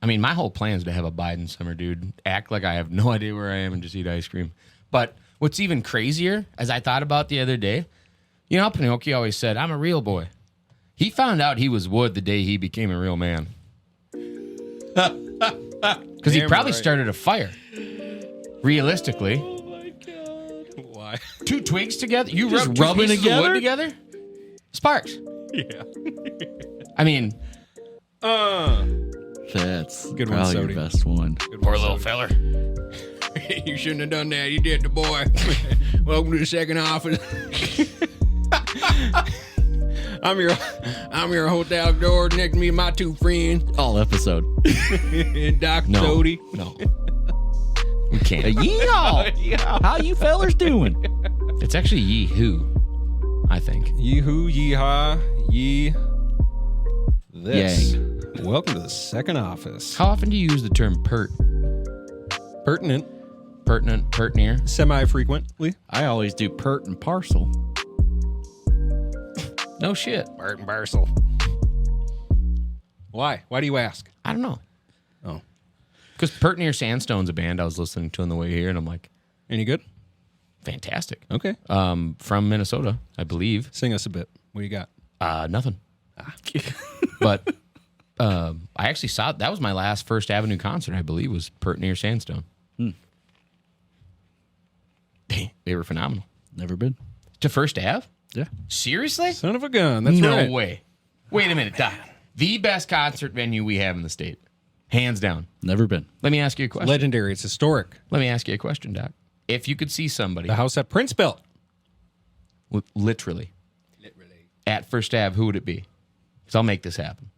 I mean, my whole plan is to have a Biden summer, dude. Act like I have no idea where I am and just eat ice cream. But what's even crazier, as I thought about the other day, you know how Pinocchio always said, I'm a real boy. He found out he was wood the day he became a real man. Because he probably started a fire. Realistically. Oh, my God. Why? 2 twigs together? You Just rub 2 rubbing pieces of wood together? Sparks. Yeah. I mean, That's Good one, probably your Sody. best one. poor little feller. You shouldn't have done that. You did, the boy. Welcome to the second office. I'm your hotel door. Next to me, my 2 friends, All episode. Doc No. Sody. No. We can't. Yeehaw! How you fellers doing? It's actually yee-hoo, I think. Yee-hoo, yee-haw, yee. This. Yang. Welcome to the second office. How often do you use the term pert? Pertinent, Pertinier? semi-frequently. I always do pert and parcel. No shit. Bart and Barcel. Why? Why do you ask? I don't know. Oh. Because Pertinier Sandstone's a band I was listening to on the way here, and I'm like, Any good? fantastic. Okay. From Minnesota, I believe. Sing us a bit. What do you got? Nothing. But I actually saw, that was my last First Avenue concert, I believe, was Pertinier Sandstone. They were phenomenal. Never been. To First Ave? Yeah. Seriously? Son of a gun. That's no right. way. Wait a minute, Doc. The best concert venue we have in the state. Hands down. Never been. Let me ask you a question. Legendary. It's historic. Let me ask you a question, Doc. If you could see somebody, The house that Prince built. literally, at First Ave, who would it be? Because I'll make this happen.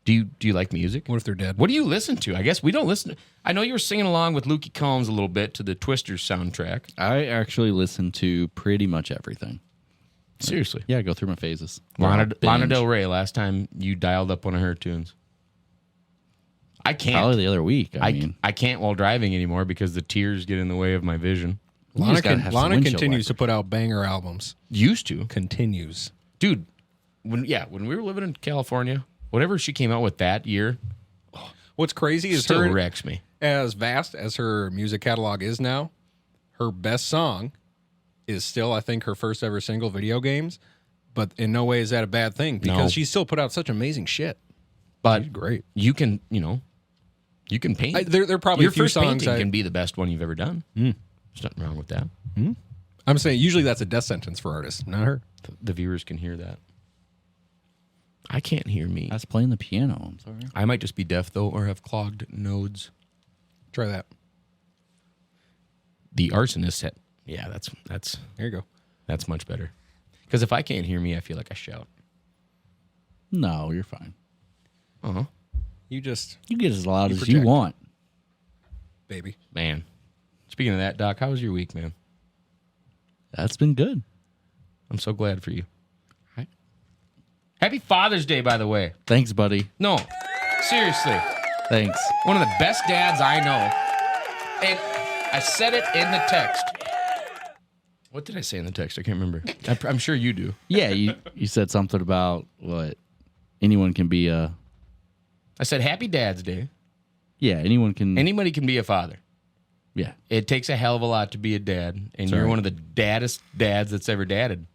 Do you like music? What if they're dead? What do you listen to? I guess we don't listen to... I know you were singing along with Lukey Combs a little bit to the Twisters soundtrack. I actually listen to pretty much everything. Seriously. Yeah, I go through my phases. Lana Binge. Del Rey, last time you dialed up one of her tunes. I can't. Probably the other week. I can't while driving anymore because the tears get in the way of my vision. You just gotta have some windshield continues to wiper. put out banger albums. Used to. Continues. Dude, when we were living in California, whatever she came out with that year What's crazy is still her, wrecks me. as vast as her music catalog is now, her best song is still, I think, her first ever single, Video Games. But in no way is that a bad thing because No. she still put out such amazing shit. But She's great. you can paint. There are probably Your a few first songs painting can be the best one you've ever done. There's nothing wrong with that. I'm saying usually that's a death sentence for artists, not her. The viewers can hear that. I can't hear me. I was playing the piano. I'm sorry. I might just be deaf, though, or have clogged nodes. Try that. The arsonist had... Yeah, that's There you go. that's much better. Because if I can't hear me, I feel like I shout. No, you're fine. Uh-huh. You just, You get as loud as you project. want. baby. Man. Speaking of that, Doc, how was your week, man? That's been good. I'm so glad for you. Happy Father's Day, by the way. Thanks, buddy. No, seriously. Thanks. One of the best dads I know. And I said it in the text. What did I say in the text? I can't remember. I'm sure you do. Yeah, you said something about what anyone can be a... I said Happy Dad's Day. Yeah, anyone can... Anybody can be a father. Yeah. It takes a hell of a lot to be a dad. And you're Sorry. one of the daddest dads that's ever dadded.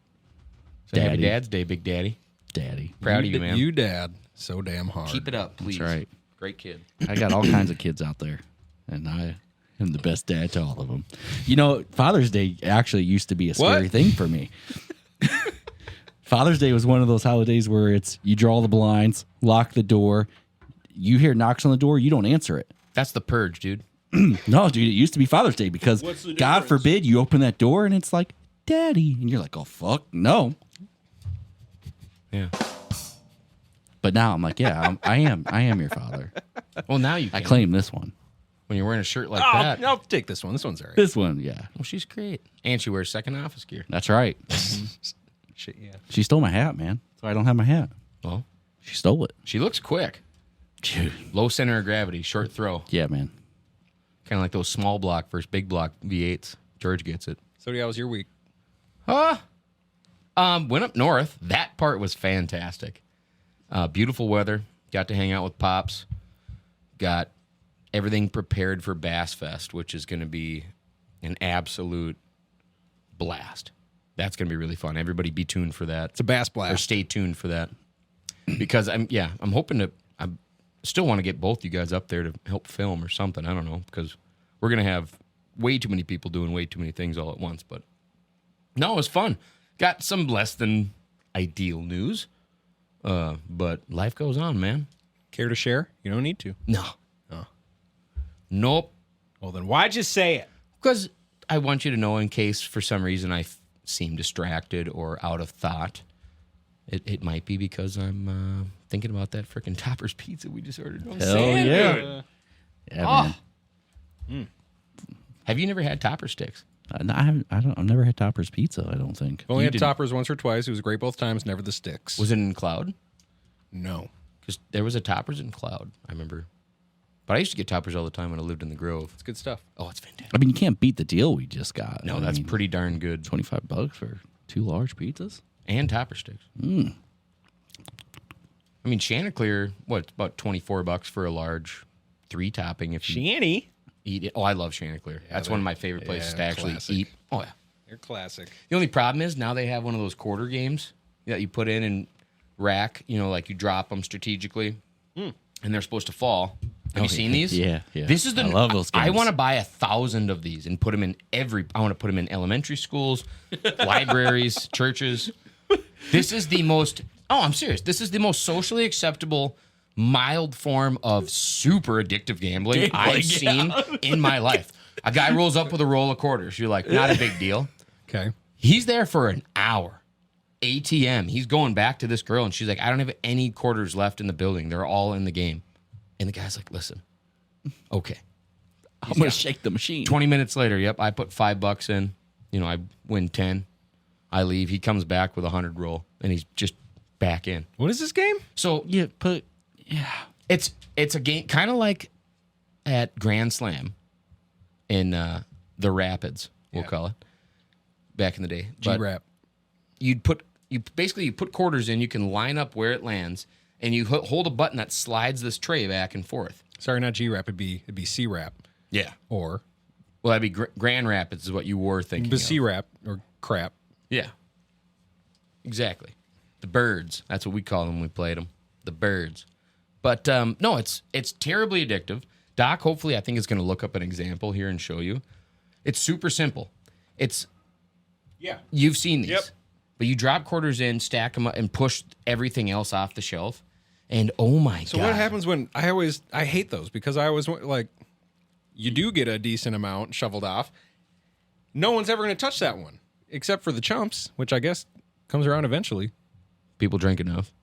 So Happy Daddy. Dad's Day, Big Daddy. Daddy. Proud of you, man. You dad so damn hard. Keep it up, please. That's right. Great kid. I got all kinds of kids out there, and I am the best dad to all of them. You know, Father's Day actually used to be a scary What? thing for me. Father's Day was one of those holidays where it's you draw the blinds, lock the door, you hear knocks on the door, you don't answer it. That's the purge, dude. No, dude, it used to be Father's Day because What's the God difference? forbid you open that door and it's like, Daddy. And you're like, oh, fuck, no. Yeah. But now I'm like, yeah, I am your father. Well, now you I can. claim this one. When you're wearing a shirt like Oh, that. I'll take this one. This one's all right. This one, yeah. Well, she's great. And she wears second office gear. That's right. Shit, yeah. She stole my hat, man. So I don't have my hat. Well, She stole it. she looks quick. Dude. Low center of gravity, short throw. Yeah, man. Kind of like those small block versus big block V8s. George gets it. So, how was your week? Went up north. That part was fantastic. Beautiful weather. Got to hang out with Pops. got everything prepared for Bass Fest, which is going to be an absolute blast. That's going to be really fun. Everybody be tuned for that. It's a bass Or blast. stay tuned for that. Because I'm hoping to, I still want to get both you guys up there to help film or something. I don't know, because we're going to have way too many people doing way too many things all at once. But no, it was fun. Got some less than ideal news. But life goes on, man. Care to share? You don't need to. No. Nope. Well, then why'd you say it? Because I want you to know, in case for some reason I seem distracted or out of thought, it might be because I'm thinking about that freaking Topper's pizza we just ordered. Hell yeah. Yeah, man. Have you never had Topper sticks? No, I've never had Topper's pizza, I don't think. Only You had didn't. toppers once or twice. It was great both times, never the sticks. Was it in Cloud? No. Because there was a Toppers in Cloud, I remember. But I used to get Toppers all the time when I lived in the Grove. It's good stuff. Oh, it's fantastic. I mean, you can't beat the deal we just got. No, I that's mean, pretty darn good. $25 for 2 large pizzas. And Topper sticks. I mean, Chanticleer, what, about $24 for a large 3-topping if you Shanny. eat it. Oh, I love Chanticleer. That's one of my favorite places to actually classic. eat. Oh, yeah. They're classic. The only problem is now they have one of those quarter games that you put in and rack, like you drop them strategically, and they're supposed to fall. Have you seen these? Yeah, yeah. This is I love those games. I want to buy 1,000 of these and put them in I want to put them in elementary schools, libraries, churches. This is the most. Oh, I'm serious. This is the most socially acceptable, mild form of super addictive gambling I've seen in my life. A guy rolls up with a roll of quarters. You're like, not a big deal. Okay. He's there for an hour. ATM. He's going back to this girl, and she's like, I don't have any quarters left in the building. They're all in the game. And the guy's like, listen, okay. I'm going to shake the machine. 20 minutes later, yep, I put $5 in. I win 10. I leave. He comes back with 100 roll, and he's just back in. What is this game? So Yeah, it's a game kind of like at Grand Slam in the Rapids, we'll call it, back in the day. But G-Rap. you put quarters in. You can line up where it lands, and you hold a button that slides this tray back and forth. Sorry, not G-Rap. It'd be C-Rap. Yeah. Or Well, that'd be Grand Rapids is what you were thinking. the of. C-Rap or crap. Yeah. Exactly. The birds. That's what we call them when we played them. The birds. But no, it's terribly addictive. Doc, hopefully, I think is going to look up an example here and show you. It's super simple. You've seen these. Yep. But you drop quarters in, stack them up, and push everything else off the shelf. And oh my God. So what happens when I hate those because I always like you do get a decent amount shoveled off. No one's ever going to touch that one except for the chumps, which I guess comes around eventually. People drink enough.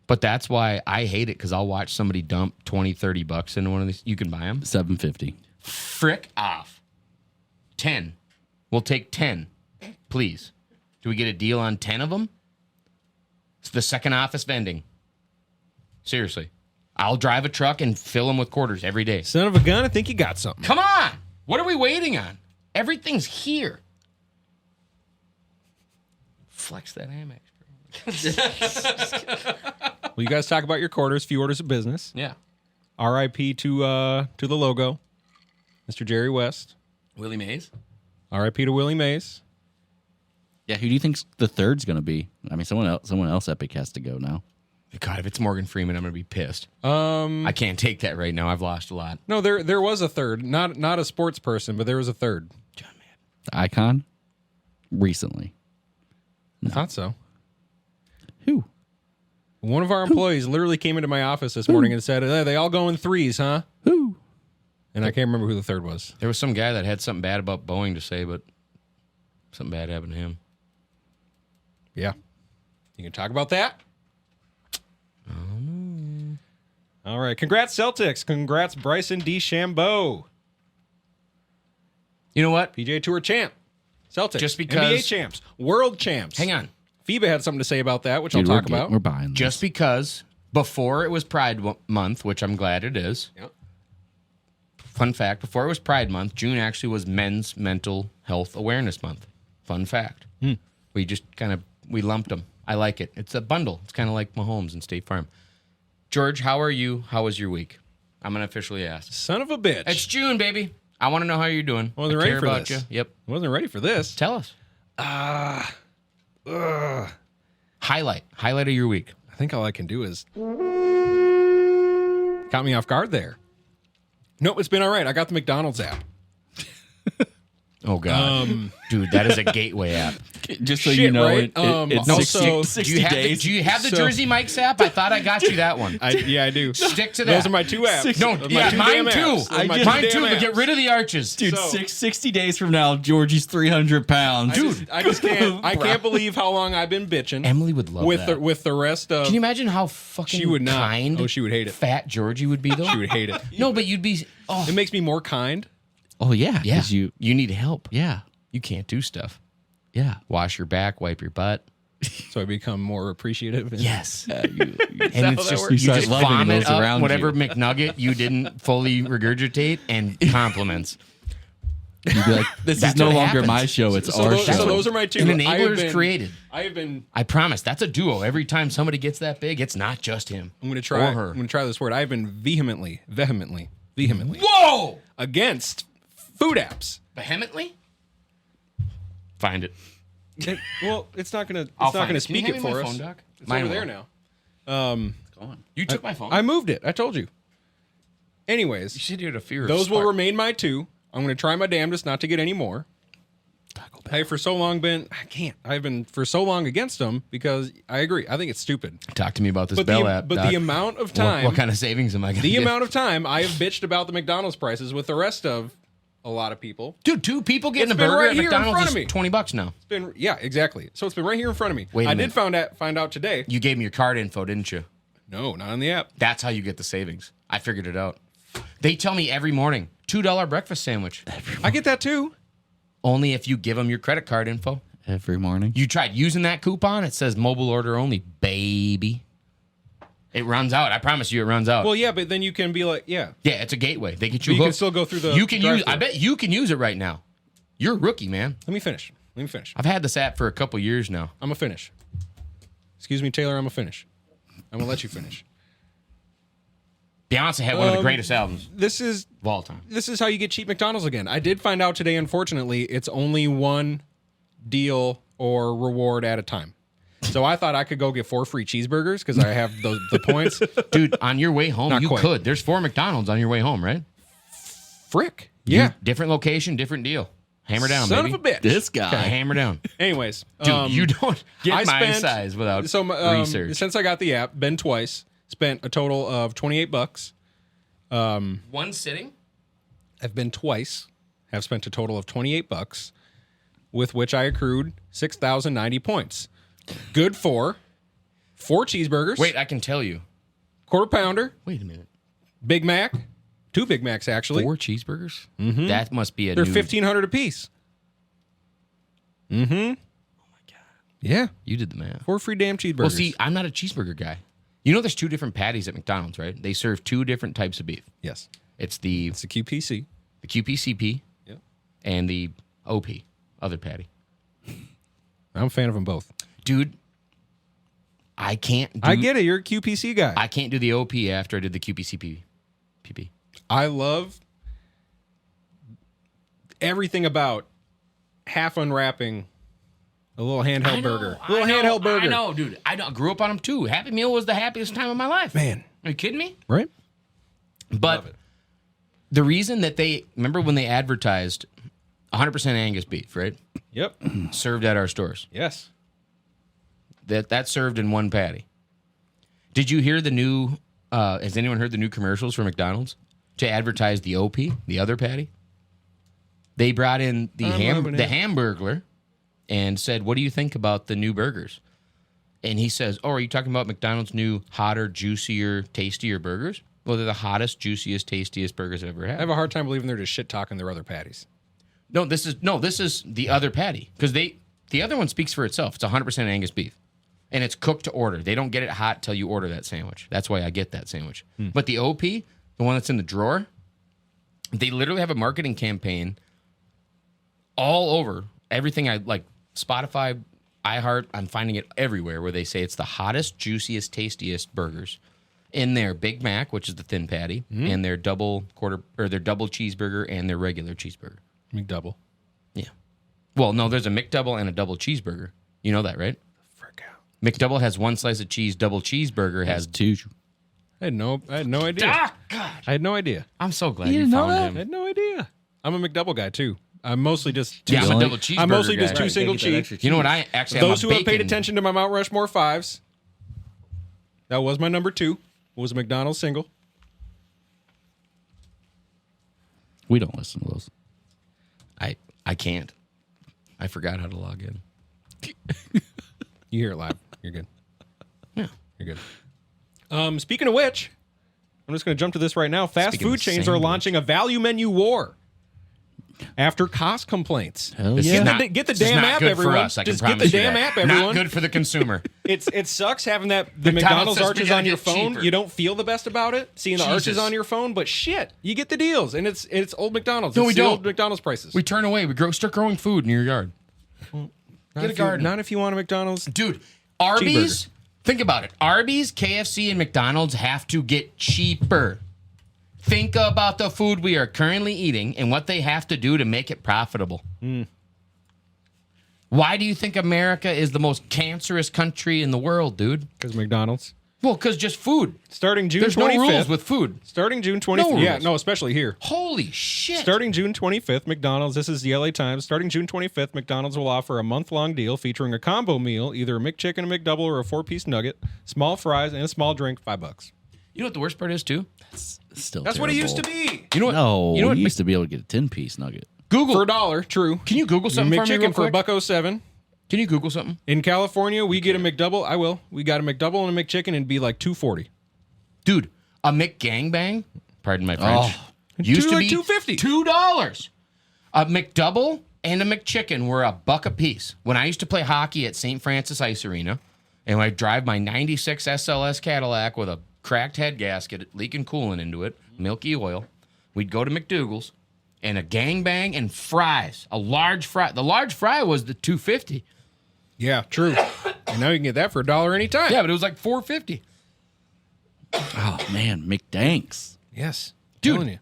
But that's why I hate it, because I'll watch somebody dump $20-$30 into one of these. You can buy them. $7.50. Frick off. 10. We'll take 10, please. Do we get a deal on 10 of them? It's the second office vending. Seriously. I'll drive a truck and fill them with quarters every day. Son of a gun, I think you got something. Come on. What are we waiting on? Everything's here. Flex that Amex. Well, you guys talk about your quarters, few orders of business. Yeah. R.I.P. to the logo, Mr. Jerry West. Willie Mays. R.I.P. to Willie Mays. Yeah, who do you think's the third's going to be? I mean, someone else Epic has to go now. God, if it's Morgan Freeman, I'm going to be pissed. I can't take that right now. I've lost a lot. No, there was a third. Not a sports person, but there was a third. John Madden. Icon? Recently. I thought so. Who? One of our employees literally came into my office this morning and said, they all go in threes, huh? Who? And I can't remember who the third was. There was some guy that had something bad about Boeing to say, but something bad happened to him. Yeah. You can talk about that? All right. Congrats, Celtics. Congrats, Bryson DeChambeau. You know what? PGA Tour champ. Celtics. Just because- NBA champs. World champs. Hang on. FIBA had something to say about that, which Dude, I'll talk about. We're buying this. Just because before it was Pride Month, which I'm glad it is. Yep. Fun fact, before it was Pride Month, June actually was Men's Mental Health Awareness Month. Fun fact. We just we lumped them. I like it. It's a bundle. It's kind of like Mahomes and State Farm. George, how are you? How was your week? I'm going to officially ask. Son of a bitch. It's June, baby. I want to know how you're doing. Wasn't I ready care for about this. you. Yep. Wasn't ready for this. Tell us. Highlight of your week. I think all I can do is caught me off guard there. Nope, it's been all right. I got the McDonald's app. Oh, God. Dude, that is a gateway app. Just so Shit, you know, right? it's No, 60, so- 60 Do you have days. do you have the So- Jersey Mike's app? I thought I got you that one. I do. Stick to that. Those are my two apps. No, Those are yeah, two mine damn too. apps. Those are my Mine two too, damn but get apps. rid of the arches. Dude, So- 60 days from now, Georgie's 300 pounds. I just can't. I can't believe how long I've been bitching. Emily would love with that. with the rest of. Can you imagine how fucking She would not. kind Oh, she would hate it. fat Georgie would be, though? She would hate it. No, but you'd be... Oh, It makes me more kind. Oh, yeah. yeah. 'Cause you need help. yeah. You can't do stuff. Yeah. Wash your back, wipe your butt. So I become more appreciative. And Yes. You And it's that just, works? you You start just loving vomit those up around whatever you. McNugget you didn't fully regurgitate and compliments. You'd be like, this is That's no what longer happens. my show. It's So our those, show. so those are my two. An I have enabler is been- created. I have been. I promise. That's a duo. Every time somebody gets that big, it's not just him. I'm going to try. Or her. I'm going to try this word. I have been vehemently Whoa! against food apps. Vehemently? Find it. Well, it's not going to. I'll It's not find going to it. Can you speak hand it me my for us. phone, Doc? It's Mine over there will. now. Go on. You took my phone. I moved it. I told you. Anyways, you said you had a fear of those will spark. remain my two. I'm going to try my damnedest not to get any more. I've for so long been. I can't. I've been for so long against them because I agree. I think it's stupid. Talk to me about this But Bell the app, but Doc. the amount of What- time. What kind of savings am I going to the get? amount of time I have bitched about the McDonald's prices with the rest of a lot of people. Dude, two people getting It's a been burger right at here in McDonald's front is of me. $20 now. It's been exactly. So it's been right here in front of me. Wait a I minute. did find out today. You gave me your card info, didn't you? No, not on the app. That's how you get the savings. I figured it out. They tell me every morning, $2 breakfast sandwich. I get that too. Only if you give them your credit card info. Every morning. You tried using that coupon? It says mobile order only, baby. It runs out. I promise you it runs out. Well, yeah, but then you can be like, yeah. Yeah, it's a gateway. They get you But you can hooked. still go through the You can use. drive-thru. I bet you can use it right now. You're a rookie, man. Let me finish. I've had this app for a couple years now. I'm a finish. Excuse me, Taylor. I'm a finish. I'm gonna let you finish. Beyonce had one of the greatest albums This is of all time. how you get cheap McDonald's again. I did find out today. Unfortunately, it's only one deal or reward at a time. So I thought I could go get 4 free cheeseburgers because I have the points. Dude, on your way home, Not you quite. could. There's 4 McDonald's on your way home, right? Frick. Yeah. Different location, different deal. Hammer down, Son baby. of a bitch. This guy. Hammer down. Anyways, Dude, you don't get I my spent- size without so research. since I got the app, been twice, spent a total of $28. One sitting? I've been twice, have spent a total of $28, with which I accrued 6,090 points. Good for 4 cheeseburgers. Wait, I can tell you. Quarter pounder, Wait a minute. Big Mac, 2 Big Macs actually. 4 cheeseburgers? Mm-hmm. That must be a They're new... $1,500 a piece. Mm-hmm. Oh my god. Yeah, You did the math. 4 free damn cheeseburgers. Well, see, I'm not a cheeseburger guy. You know there's 2 different patties at McDonald's, right? They serve 2 different types of beef. yes, It's the it's a QPC. QPCP Yep. and the OP, other patty. I'm a fan of them both. Dude, I can't do... I get it. You're a QPC guy. I can't do the OP after I did the QPCP. PP. I love everything about half unwrapping a little handheld burger. A little handheld burger. I know, dude. I grew up on them too. Happy Meal was the happiest time of my life. Man. Are you kidding me? Right? But the reason that they... Remember when they advertised 100% Angus beef, right? Yep. Served at our stores. Yes. That served in one patty. Did you hear the new... has anyone heard the new commercials for McDonald's to advertise the OP, the other patty? They brought in the loving it. Hamburglar and said, "What do you think about the new burgers?" And he says, "Oh, are you talking about McDonald's new hotter, juicier, tastier burgers? Well, they're the hottest, juiciest, tastiest burgers I've ever I had." have a hard time believing they're just shit talking their other patties. No, this is the other patty because the other one speaks for itself. It's 100% Angus beef, and it's cooked to order. They don't get it hot till you order that sandwich. That's why I get that sandwich. But the OP, the one that's in the drawer, they literally have a marketing campaign all over everything. I like Spotify, iHeart. I'm finding it everywhere where they say it's the hottest, juiciest, tastiest burgers. in their Big Mac, which is the thin patty, and their double cheeseburger and their regular cheeseburger. McDouble. Yeah. Well, no, there's a McDouble and a double cheeseburger. You know that, right? Frick out. McDouble has one slice of cheese. Double cheeseburger has two. I had no idea. Ah, God. I had no idea. I'm so glad You you didn't know found that? I him. had no idea. I'm a McDouble guy too. I'm mostly just two. Yeah, I'm a only- double cheeseburger I'm mostly just guy. two single cheese. You know what? I actually Those I'm who a have paid bacon- attention to my Mount Rushmore fives, that was my number 2. Was a McDonald's single. We don't listen to those. I can't. I forgot how to log in. You hear it live. You're good. Yeah. You're good. Speaking of which, I'm just going to jump to this right now. Fast Speaking food of chains are sandwich. launching a value menu war after cost complaints. Hell This yeah. is not- Get the this is damn not app, good everyone. For us, I can Just get promise the you damn that. app, everyone. Not good for the consumer. It sucks having the McDonald's McDonald's says we arches gotta on your get phone. cheaper. You don't feel the best about it, seeing the arches Jesus. on your phone, but shit, you get the deals, and it's old McDonald's. No, It's we the don't. old McDonald's prices. We turn away. We start growing food in your yard. Not Get a if you- garden. Not if you want a McDonald's. Dude, Arby's, think about it. Arby's, KFC, and McDonald's have to get cheaper. Think about the food we are currently eating and what they have to do to make it profitable. Why do you think America is the most cancerous country in the world, dude? Because McDonald's. Well, because just food. Starting June There's 25th. no rules with food. Starting June 25th. No Yeah, rules. no, especially here. Holy shit. Starting June 25th, McDonald's, this is the LA Times. Starting June 25th, McDonald's will offer a month-long deal featuring a combo meal, either a McChicken, a McDouble, or a 4-piece nugget, small fries, and a small drink, $5. You know what the worst part is, too? Still That's what it used to terrible. be. You know what? No, you know what? you used to be able to get a 10-piece nugget. Google. For $1, true. Can you Google something for me real McChicken for quick? $1.07. Can you Google something? In California, we get a McDouble. I will. We got a McDouble and a McChicken, and it'd be like $2.40. Dude, a McGangbang, pardon my French, used to like be $2.50. $2. A McDouble and a McChicken were $1 a piece. When I used to play hockey at St. Francis Ice Arena, and I'd drive my 96 SLS Cadillac with a cracked head gasket leaking coolant into it, milky oil, we'd go to McDougal's, and a gangbang and fries, a large fry. The large fry was the $2.50. Yeah, true. And now you can get that for $1 anytime. Yeah, but it was like $4.50. Oh, man, McDanks. Yes. Dude. Telling you.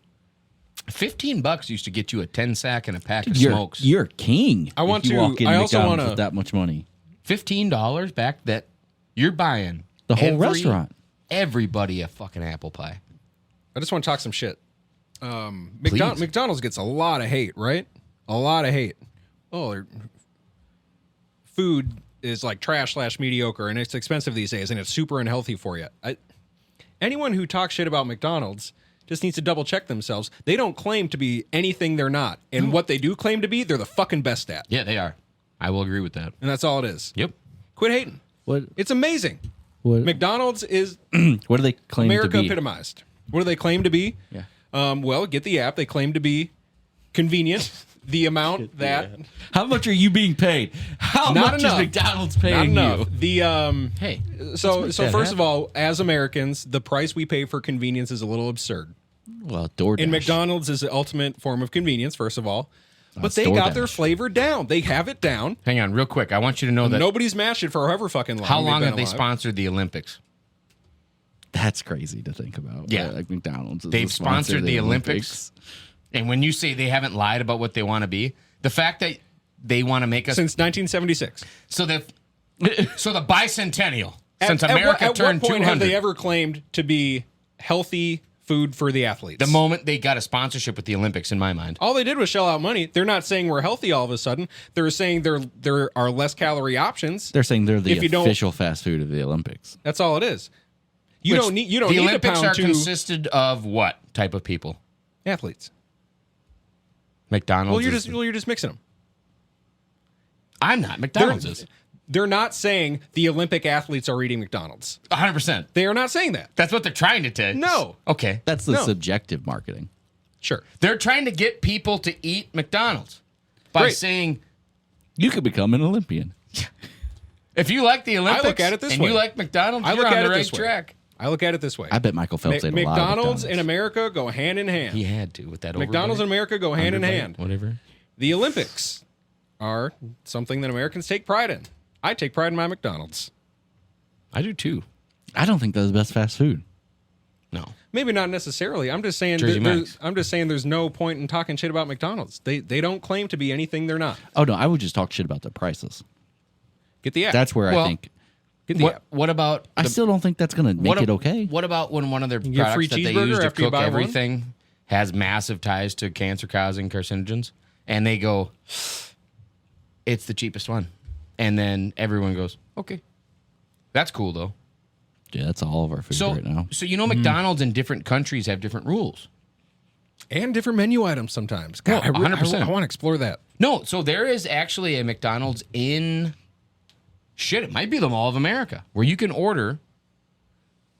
$15 used to get you a 10-sack and a pack of You're, smokes. you're a king. I want if you to- walk in I also McDonald's wanna- with that much money. $15 back that you're buying The whole restaurant. Everybody a fucking apple pie. I just want to talk some shit. Please. McDonald's gets a lot of hate, right? A lot of hate. Oh, their food is like trash/mediocre, and it's expensive these days, and it's super unhealthy for you. Anyone who talks shit about McDonald's just needs to double check themselves. They don't claim to be anything they're not, and what they do claim to be, they're the fucking best at, Yeah, they are. I will agree with that. and that's all it is. Yep. Quit hating. What? It's amazing. What? McDonald's is What do they claim America to be? epitomized. What do they claim to be? Yeah. Well, get the app. They claim to be convenient. The amount that How much are you being paid? How Not much enough. is McDonald's not paying enough. you? The Hey, so make so that first of happen. all, as Americans, the price we pay for convenience is a little absurd. Well, DoorDash. And McDonald's is the ultimate form of convenience. First of all, but That's they got their DoorDash. flavor down. They have it down. hang on real quick. I want you to know that Nobody's matched it for however fucking long. how they've long been have they alive. sponsored the Olympics? That's crazy to think about. Yeah. Like McDonald's. Is They've the sponsor sponsored of the Olympics. And when you say they haven't lied about what they want to be, the fact that they want to make us Since 1976. so the bicentennial since At America what turned point have 200. they ever claimed to be healthy food for the athletes? The moment they got a sponsorship with the Olympics, in my mind. All they did was shell out money. They're not saying we're healthy all of a sudden. They're saying there are less calorie options. They're saying they're the If you don't- official fast food of the Olympics. That's all it is. You Which don't need the to Olympics pound are two consisted of what type of people? athletes. McDonald's. Well, is- you're just mixing them. I'm not. McDonald's is They're not saying the Olympic athletes are eating McDonald's. 100%. They are not saying that. That's what they're trying to take. No. Okay. That's the No. subjective marketing. Sure. They're trying to get people to eat McDonald's by Great. saying, You could become an Olympian. if you like the Olympics look at it this and way. you like McDonald's, I you're look on at the it right this way. track. I look at it this way. I bet Michael Phelps ate a lot of McDonald's McDonald's. and America go hand in hand. He had to with that McDonald's and overbite, America go hand in underbite, hand. Whatever. The Olympics are something that Americans take pride in. I take pride in my McDonald's. I do too. I don't think that's the best fast food. No. Maybe not necessarily. I'm just saying. Jersey Mike's. I'm just saying. There's no point in talking shit about McDonald's. They don't claim to be anything they're not. Oh no, I would just talk shit about their prices. Get the app. That's where I think. Get the app. What about? I still don't think that's going to make it okay. What about when one of their get a free products that they cheeseburger use to after you cook buy one? everything has massive ties to cancer-causing carcinogens, and they go, "It's the cheapest one," and then everyone goes, "Okay, that's cool though." Yeah, that's all of our food So, right now. so McDonald's in different countries have different rules. And different menu items sometimes. God, No, 100%. I want to explore that. No, so there is actually a McDonald's in it might be the Mall of America where you can order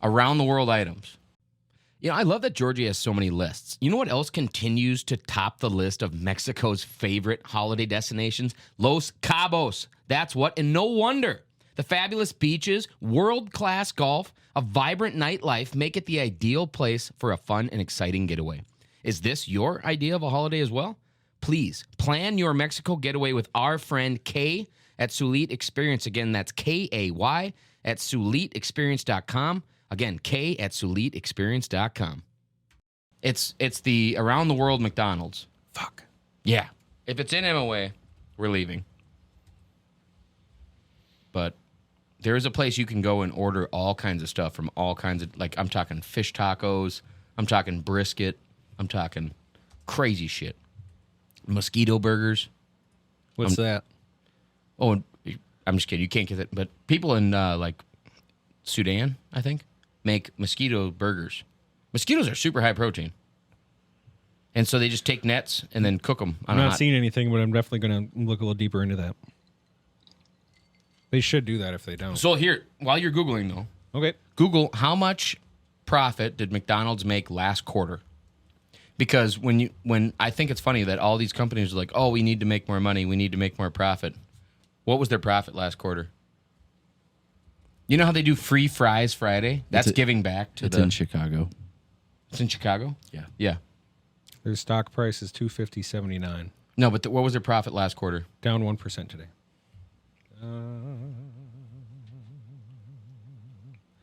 around the world items. I love that Georgia has so many lists. You know what else continues to top the list of Mexico's favorite holiday destinations? Los Cabos. That's what, and no wonder. The fabulous beaches, world-class golf, a vibrant nightlife make it the ideal place for a fun and exciting getaway. Is this your idea of a holiday as well? Please plan your Mexico getaway with our friend Kay at Sulit Experience. Again, that's Kay at SulitExperience.com. Again, Kay at SulitExperience.com. It's the around the world McDonald's. Fuck. Yeah. If it's in MOA, we're leaving. But there is a place you can go and order all kinds of stuff from all kinds of, like, I'm talking fish tacos, I'm talking brisket, I'm talking crazy shit. Mosquito burgers. What's that? Oh, I'm just kidding. You can't get it. But people in, like, Sudan, I think, make mosquito burgers. Mosquitoes are super high protein. And so they just take nets and then cook them on I'm a not hot... seeing anything, but I'm definitely going to look a little deeper into that. They should do that if they don't. So here, while you're Googling, though, Okay. Google how much profit did McDonald's make last quarter? Because when I think it's funny that all these companies are like, oh, we need to make more money, we need to make more profit. What was their profit last quarter? You know how they do free fries Friday? That's giving back to It's in Chicago. It's in Chicago? Yeah. Yeah. Their stock price is $250.79. No, but what was their profit last quarter? Down 1% today.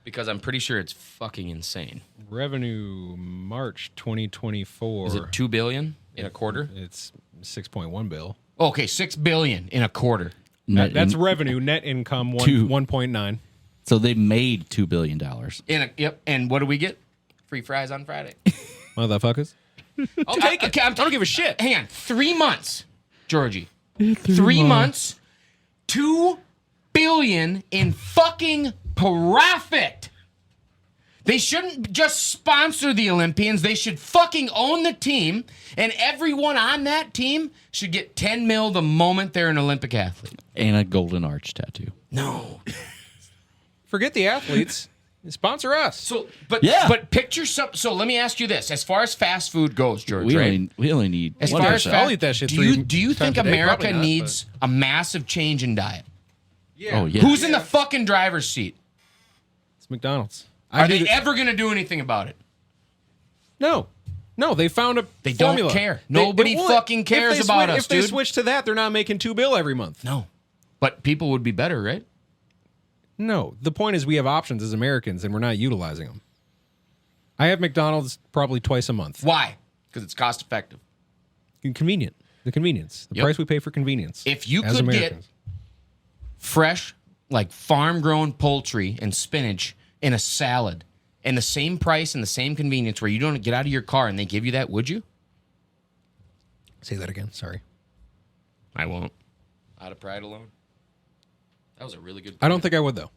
Because I'm pretty sure it's fucking insane. Revenue March 2024. Is it $2 billion in a quarter? It's 6.1 bill. Okay, $6 billion in a quarter. That's revenue. Net income 1.9. So they made $2 billion. Yep. And what do we get? Free fries on Friday. Motherfuckers. I'll take it. Okay, I don't give a shit. Hang on. 3 months, Georgie. 3 months. $2 billion in fucking profit. They shouldn't just sponsor the Olympians. They should fucking own the team, and everyone on that team should get $10 million the moment they're an Olympic athlete. And a golden arch tattoo. No. Forget the athletes. Sponsor us. So, but Yeah. but picture some. So let me ask you this: as far as fast food goes, George, We right? only need As one far as percent. I'll fast, eat that shit do you 3 do you think times a day. America Probably not, needs a massive change in diet? Yeah. Oh yeah. Who's in the fucking driver's seat? It's McDonald's. Are they ever going to do anything about it? No. No, they found a They don't formula. care. Nobody fucking cares about us, If they dude. switch to that, they're not making $2 billion every month. No, but people would be better, right? No. The point is we have options as Americans, and we're not utilizing them. I have McDonald's probably twice a month. Why? Because it's cost effective. Convenient. The convenience. The Yep. price we pay for convenience. If you as could get Americans. fresh, like farm-grown poultry and spinach in a salad, and the same price and the same convenience, where you don't get out of your car and they give you that, would you? Say that again. Sorry. I won't. Out of pride alone. That was a really good. I don't think I would, though.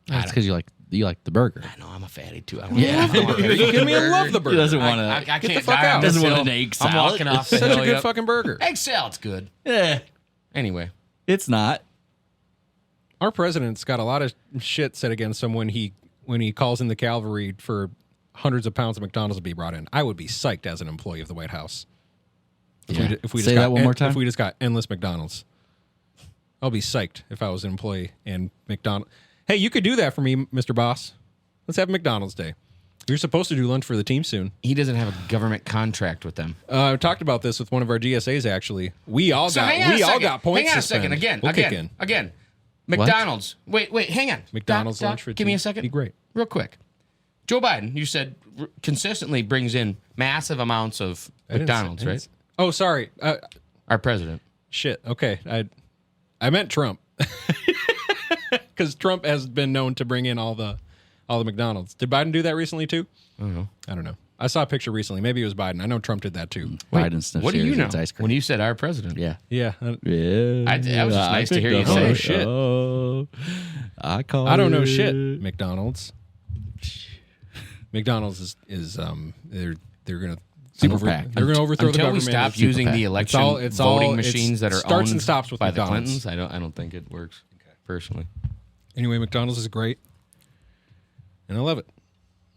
That's because you like the burger. I know I'm a fatty too. Yeah. Give me a love the He burger. doesn't want I to. can't the fuck die out. on this Doesn't want hill. an egg I'm salad. walking off Such the a hill, good yep. fucking burger. Egg salad's good. Yeah, Anyway, it's not. Our president's got a lot of shit said against him when he calls in the cavalry for hundreds of pounds of McDonald's to be brought in. I would be psyched as an employee of the White House. If we Say just that got, one more time. If we just got endless McDonald's, I'll be psyched if I was an employee and McDonald's. Hey, you could do that for me, Mr. Boss. Let's have McDonald's Day. You're supposed to do lunch for the team soon. he doesn't have a government contract with them. I talked about this with one of our GSAs. Actually, we all got points. Hang on a to second. spend. We'll kick in. Again. McDonald's. Wait. Hang on. McDonald's Doc, lunch for give me a team. second. Be great. Real quick. Joe Biden, you said consistently brings in massive amounts of McDonald's, right? Oh, sorry. Our president. Shit. Okay. I meant Trump. Because Trump has been known to bring in all the McDonald's. Did Biden do that recently too? I don't know. I don't know. I saw a picture recently. Maybe it was Biden. I know Trump did that too. Biden sniffs What do you know? ice cream. When you said our president? Yeah. Yeah. Yeah. That was just nice to hear you picked say. up on Oh, it. shit. Oh, I don't know it. shit. McDonald's. McDonald's is they're gonna Superpac. they're gonna overthrow the Until we government. stop It's using Superpac. the election It's all- voting it's machines that are starts owned and stops with by McDonald's. the Clintons, I don't think it works personally. Anyway, McDonald's is great, and I love it.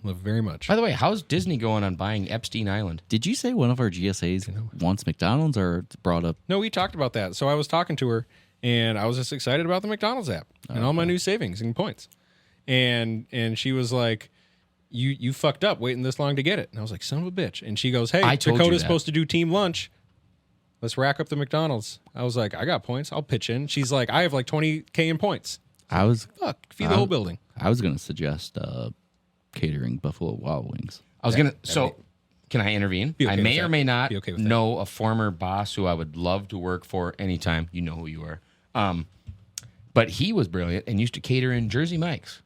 Love it very much. By the way, how's Disney going on buying Epstein Island? Did you say one of our GSAs wants McDonald's or it's brought up? No, we talked about that. So I was talking to her, and I was just excited about the McDonald's app and all my new savings and points. And she was like, "You fucked up waiting this long to get it." And I was like, "Son of a bitch!" And she goes, "Hey, I told you Dakota's that. supposed to do team lunch. Let's rack up the McDonald's." I was like, "I got points. I'll pitch in." She's like, "I have like 20K in points. Fuck, Feed the whole building." I was gonna suggest catering Buffalo Wild Wings. I was can I intervene? Be okay I with may that. or may not Be okay with that. know a former boss who I would love to work for anytime. You know who you are. But he was brilliant and used to cater in Jersey Mike's.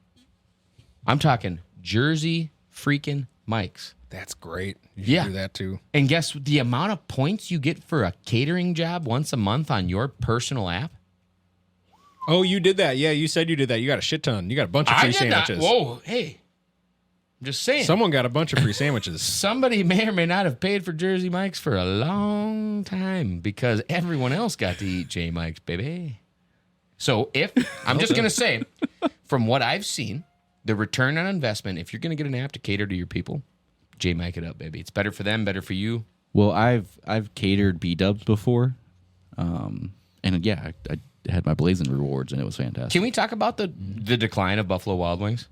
I'm talking Jersey freaking Mike's. That's great. You should Yeah. do that too. And guess the amount of points you get for a catering job once a month on your personal app? Oh, you did that. Yeah, you said you did that. You got a shit ton. You got a bunch of free sandwiches. Whoa, hey. I'm just saying. Someone got a bunch of free sandwiches. Somebody may or may not have paid for Jersey Mike's for a long time because everyone else got to eat J Mike's, baby. So I'm just going to say, from what I've seen, the return on investment, if you're going to get an app to cater to your people, J Mike it up, baby. It's better for them, better for you. Well, I've catered B-dubs before, and yeah, I had my Blazing rewards, and it was fantastic. Can we talk about the decline of Buffalo Wild Wings?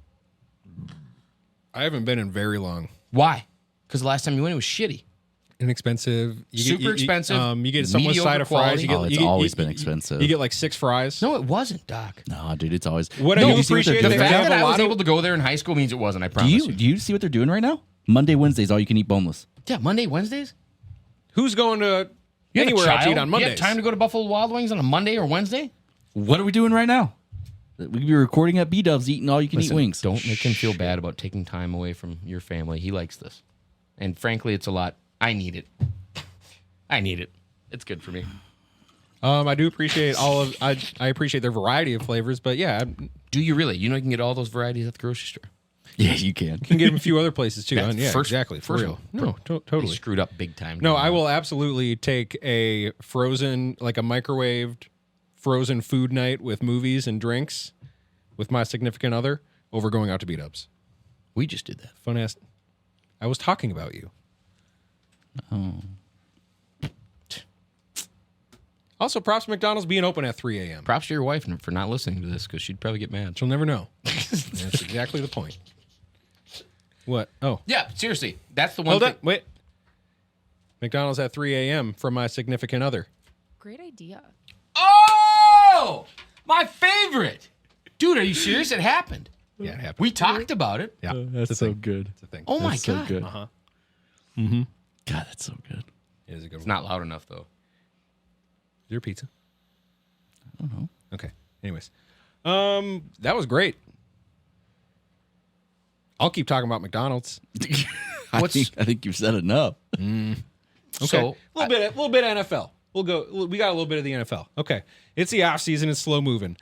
I haven't been in very long. Why? Because the last time you went, it was shitty. Inexpensive. Super expensive, You get someone's mediocre side of fries. You quality. get, It's always been expensive. You get like 6 fries. No, it wasn't, Doc. No, dude, it's always. What I No, do you see what they're appreciate The doing They fact right have that a I was lot of- able to go there in high school means it wasn't, I now? promise Do you see what they're doing right now? Monday, Wednesdays, all you can eat boneless. Yeah, Monday, Wednesdays? Who's going to You have a anywhere out to child? eat on You Mondays? have time to go to Buffalo Wild Wings on a Monday or Wednesday? What are we doing right now? We could be recording at B-dubs, eating all you can eat wings. Don't make him feel bad about taking time away from your family. He likes this. And frankly, it's a lot. I need it. I need it. It's good for me. I do appreciate I appreciate their variety of flavors, but yeah, I Do you really? You know you can get all those varieties at the grocery store. Yeah, you can. can get them a few other places too. That's Yeah, first- exactly. For first real. one. No, He totally. screwed up big time. No, I will absolutely take a frozen, like a microwaved frozen food night with movies and drinks with my significant other over going out to B-dubs. We just did that. Fun ass. I was talking about you. Oh. Also, props to McDonald's being open at 3 a.m. Props to your wife for not listening to this because she'd probably get mad. She'll never know. That's exactly the point. What? Oh, Yeah, seriously. That's the one hold thing. on. Wait. McDonald's at 3 a.m. from my significant other. Great idea. Oh! My favorite. Dude, are you serious? It happened. Yeah, it happened. We talked about it. Yeah, That's it's a so thing. good. It's a thing. Oh my That's so God. good. Uh-huh. God, that's so good. It is a good It's one. not loud enough, though. Is there pizza? I don't know. Okay. Anyways, that was great. I'll keep talking about McDonald's. I think you've said enough. Okay. So, a little bit of NFL. We'll go. We got a little bit of the NFL. Okay. It's the off season. It's slow moving.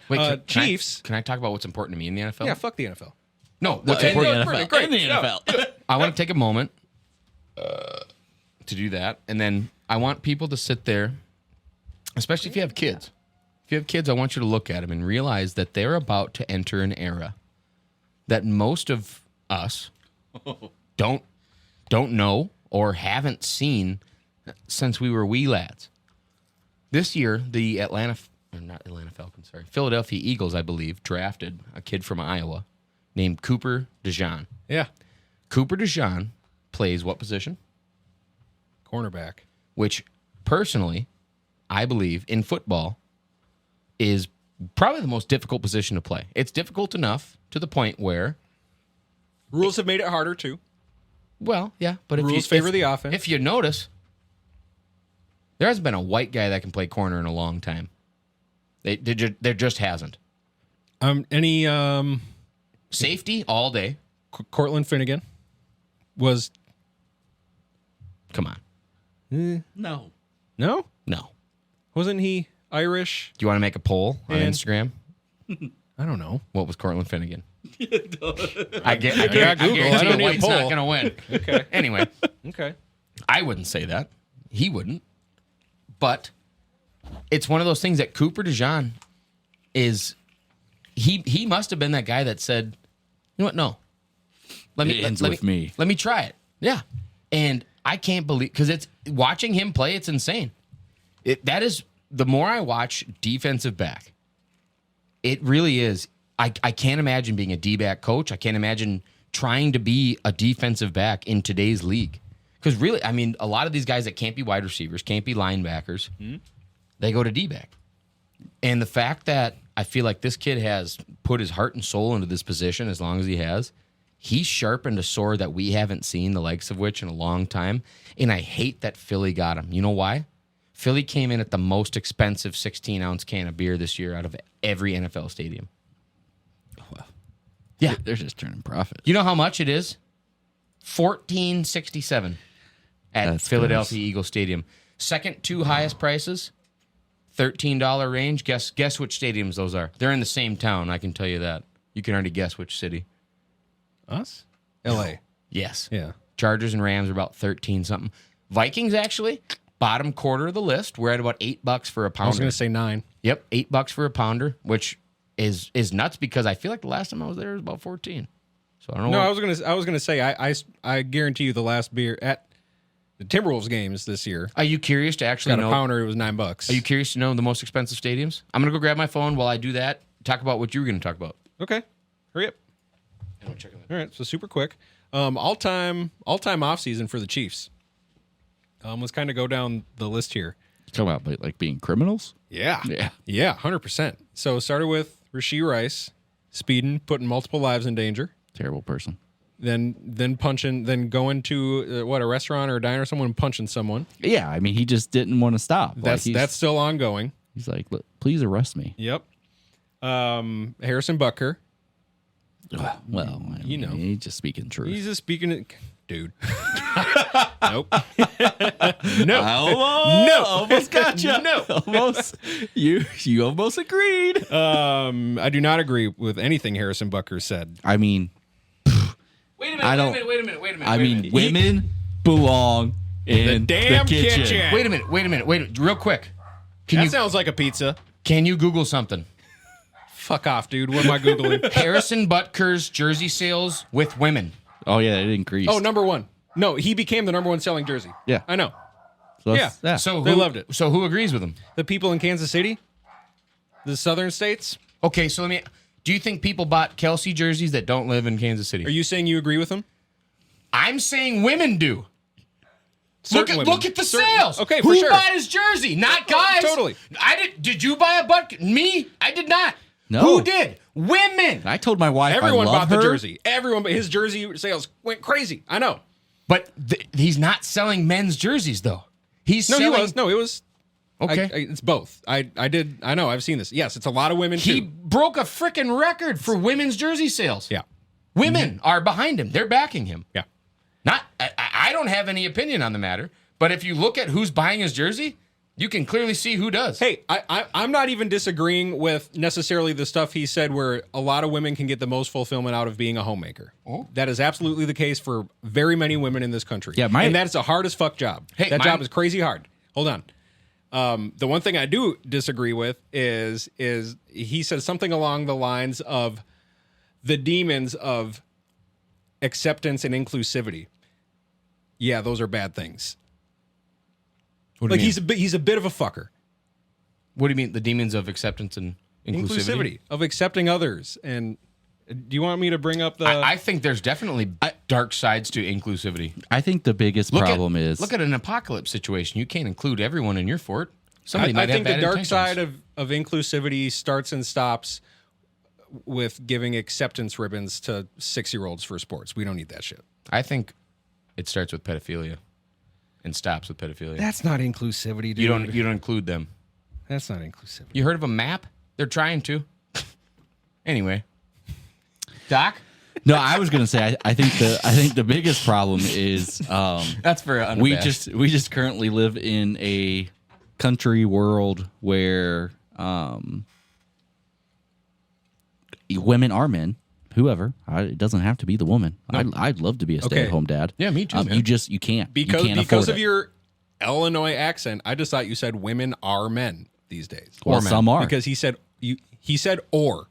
Chiefs. Can I talk about what's important to me in the NFL? Yeah. Fuck the NFL. No, what's In the important? NFL. In the NFL. I want to take a moment to do that. And then I want people to sit there, especially if you have kids. If you have kids, I want you to look at them and realize that they're about to enter an era that most of us don't know or haven't seen since we were wee lads. This year, the Philadelphia Eagles, I believe, drafted a kid from Iowa named Cooper DeJean. Yeah. Cooper DeJean plays what position? Cornerback. Which, personally, I believe in football is probably the most difficult position to play. It's difficult enough to the point where Rules have made it harder too. Well, yeah, but if Rules favor the offense. If you notice, there hasn't been a white guy that can play corner in a long time. There just hasn't. Any Safety all day. Cortland Finnegan was Come on. No. no? No. Wasn't he Irish? Do you want to make a poll on And- Instagram? I don't know. What was Cortland Finnegan? I Google. I guarantee don't you need a White's not poll. going to win. Okay. Anyway, Okay. I wouldn't say that. He wouldn't. But it's one of those things that Cooper DeJean is. He must have been that guy that said, "You know what? No, let me. Let me try it." Yeah, and I can't believe because it's watching him play. It's insane. That is the more I watch defensive back, it really is. I can't imagine being a D-back coach. I can't imagine trying to be a defensive back in today's league. Because really, I mean, a lot of these guys that can't be wide receivers, can't be linebackers, they go to D-back. And the fact that I feel like this kid has put his heart and soul into this position as long as he has, he's sharpened a sword that we haven't seen the likes of which in a long time. And I hate that Philly got him. You know why? Philly came in at the most expensive 16-ounce can of beer this year out of every NFL stadium. Yeah. They're just turning profit. You know how much it is? $14.67 at That's Philadelphia Eagles Stadium. Second two highest prices, $13 range. Guess which stadiums those are. They're in the same town, I can tell you that. You can already guess which city. Us? L.A. Yes. Yeah. Chargers and Rams are about 13 something. Vikings actually, bottom quarter of the list. We're at about $8 for a pounder. I was going to say 9. Yep, $8 for a pounder, which is nuts because I feel like the last time I was there was about 14. So I don't know. No, I was gonna say I guarantee you the last beer at the Timberwolves games this year Are you curious to actually got a know? pounder. It was $9. Are you curious to know the most expensive stadiums? I'm gonna go grab my phone while I do that. Talk about what you were gonna talk about. Okay? Hurry up. All right, so super quick. All time off season for the Chiefs. Let's kind of go down the list here. Talk about like being criminals. Yeah. Yeah. Yeah, 100%. So started with Rashee Rice, speeding, putting multiple lives in danger. Terrible person. Then punching, then going to a restaurant or a diner, someone punching someone. Yeah, I mean, he just didn't want to stop. That's still ongoing. He's like, "Look, please arrest me." Yep. Harrison Butker. Well, I mean, know. he's just speaking truth. He's just speaking, dude. Nope. No. No, almost gotcha. No. Almost. You almost agreed. I do not agree with anything Harrison Butker said. I mean, Wait a minute. I don't- Wait a minute. I mean, women belong in The damn kitchen. kitchen. Wait a minute. Real quick. That sounds like a pizza. Can you Google something? Fuck off, dude. What am I Googling? Harrison Butker's jersey sales with women. Oh yeah, it increased. Oh, number one. No, he became the number one selling jersey. Yeah. I know. So that's- yeah. So They loved it. So who agrees with him? The people in Kansas City, the southern states. Okay, so do you think people bought Kelsey jerseys that don't live in Kansas City? Are you saying you agree with them? I'm saying women do. Certain women. Look at the Certain- sales. Okay, Who for sure. bought his jersey? Not guys. Totally. Did you buy a Butker? Me? I did not. No. Who did? Women. I told my wife Everyone I bought love the her. jersey. Everyone, but his jersey sales went crazy. I know. But he's not selling men's jerseys though. He's No, selling. he was. No, it was. Okay. It's both. I did. I know. I've seen this. Yes, it's a lot of women He too. broke a freaking record for women's jersey sales. Yeah. Women are behind him. They're backing him. Yeah. I don't have any opinion on the matter, but if you look at who's buying his jersey, you can clearly see who does. Hey, I'm not even disagreeing with necessarily the stuff he said where a lot of women can get the most fulfillment out of being a homemaker. Oh. That is absolutely the case for very many women in this country. Yeah, and that's a hard as fuck job. Hey, that job is crazy hard. Hold on. The one thing I do disagree with is he said something along the lines of the demons of acceptance and inclusivity. Yeah, those are bad things. What do Like you mean? he's a bit of a fucker. What do you mean? The demons of acceptance and inclusivity? Of accepting others. And do you want me to bring up the? I think there's definitely dark sides to inclusivity. I think the biggest problem is look at an apocalypse situation. You can't include everyone in your fort. Somebody I might think have the bad dark intentions. side of inclusivity starts and stops with giving acceptance ribbons to 6-year-olds for sports. We don't need that shit. I think it starts with pedophilia and stops with pedophilia. That's not inclusivity, dude. You don't include them. That's not inclusivity. You heard of a map? They're trying to. Anyway, Doc. No, I was gonna say I think the biggest problem is That's for we just currently live in a country world where women are men. Whoever, it doesn't have to be the woman. I'd love to be a stay-at-home dad. Yeah, me too, man. You can't Because afford of it. your Illinois accent, I just thought you said women are men these days. Well, or men. some are. Because he said or.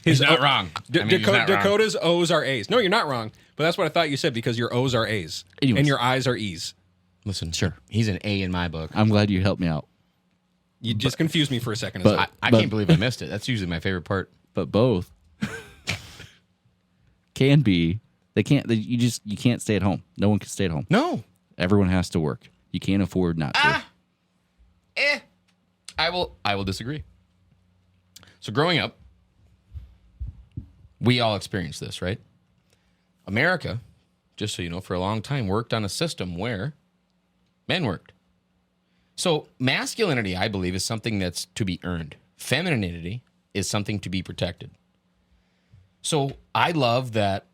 He's not wrong. I mean, he's not wrong. Dakota's O's are A's. No, you're not wrong. But that's what I thought you said because your O's are A's. Anyways. And your I's are E's. Listen, Sure. he's an A in my book. I'm glad you helped me out. You just confused me for a second. but- I can't believe I missed it. That's usually my favorite part. But both can be. You can't stay at home. No one can stay at home. No. Everyone has to work. You can't afford not to. I will disagree. So growing up, we all experienced this, right? America, just so you know, for a long time worked on a system where men worked. So masculinity, I believe, is something that's to be earned. Femininity is something to be protected. So I love that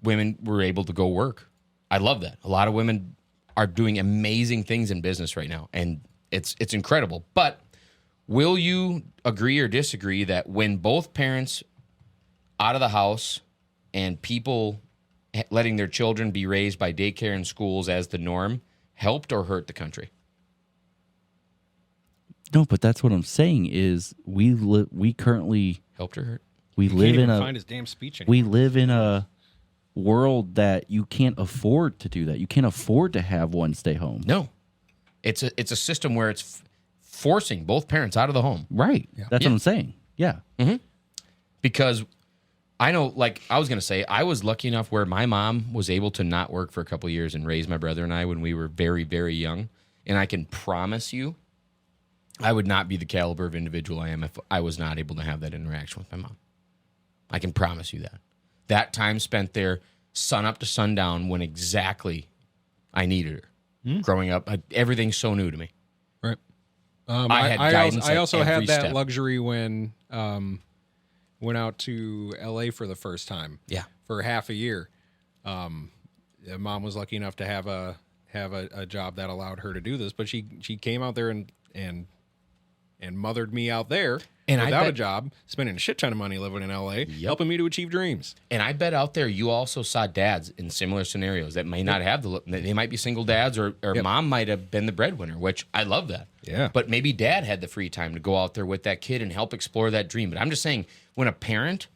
women were able to go work. I love that. A lot of women are doing amazing things in business right now, and it's incredible. But will you agree or disagree that when both parents out of the house and people letting their children be raised by daycare and schools as the norm helped or hurt the country? No, but that's what I'm saying is we currently Helped or hurt? we Can't live even in find a his damn speech anymore. we live in a world that you can't afford to do that. You can't afford to have one stay home. No. It's a system where it's forcing both parents out of the home. Right. That's Yeah. what I'm saying. Yeah. Because I know, like I was going to say, I was lucky enough where my mom was able to not work for a couple of years and raise my brother and I when we were very, very young. And I can promise you, I would not be the caliber of individual I am if I was not able to have that interaction with my mom. I can promise you that. That time spent there, sun up to sundown, when exactly I needed her. Growing up, everything's so new to me. Right. I had guidance I at also every had that step. luxury when went out to LA for the first time. Yeah. For half a year. Mom was lucky enough to have a job that allowed her to do this, but she came out there and mothered me out there And I without a bet- job, spending a shit ton of money living in LA, helping me to achieve dreams. And I bet out there you also saw dads in similar scenarios that may not have they might be single dads or mom might have been the breadwinner, which I love that. Yeah. But maybe dad had the free time to go out there with that kid and help explore that dream. But I'm just saying, when a parent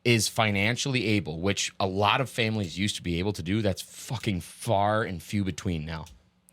is financially able, which a lot of families used to be able to do, that's fucking far and few between now.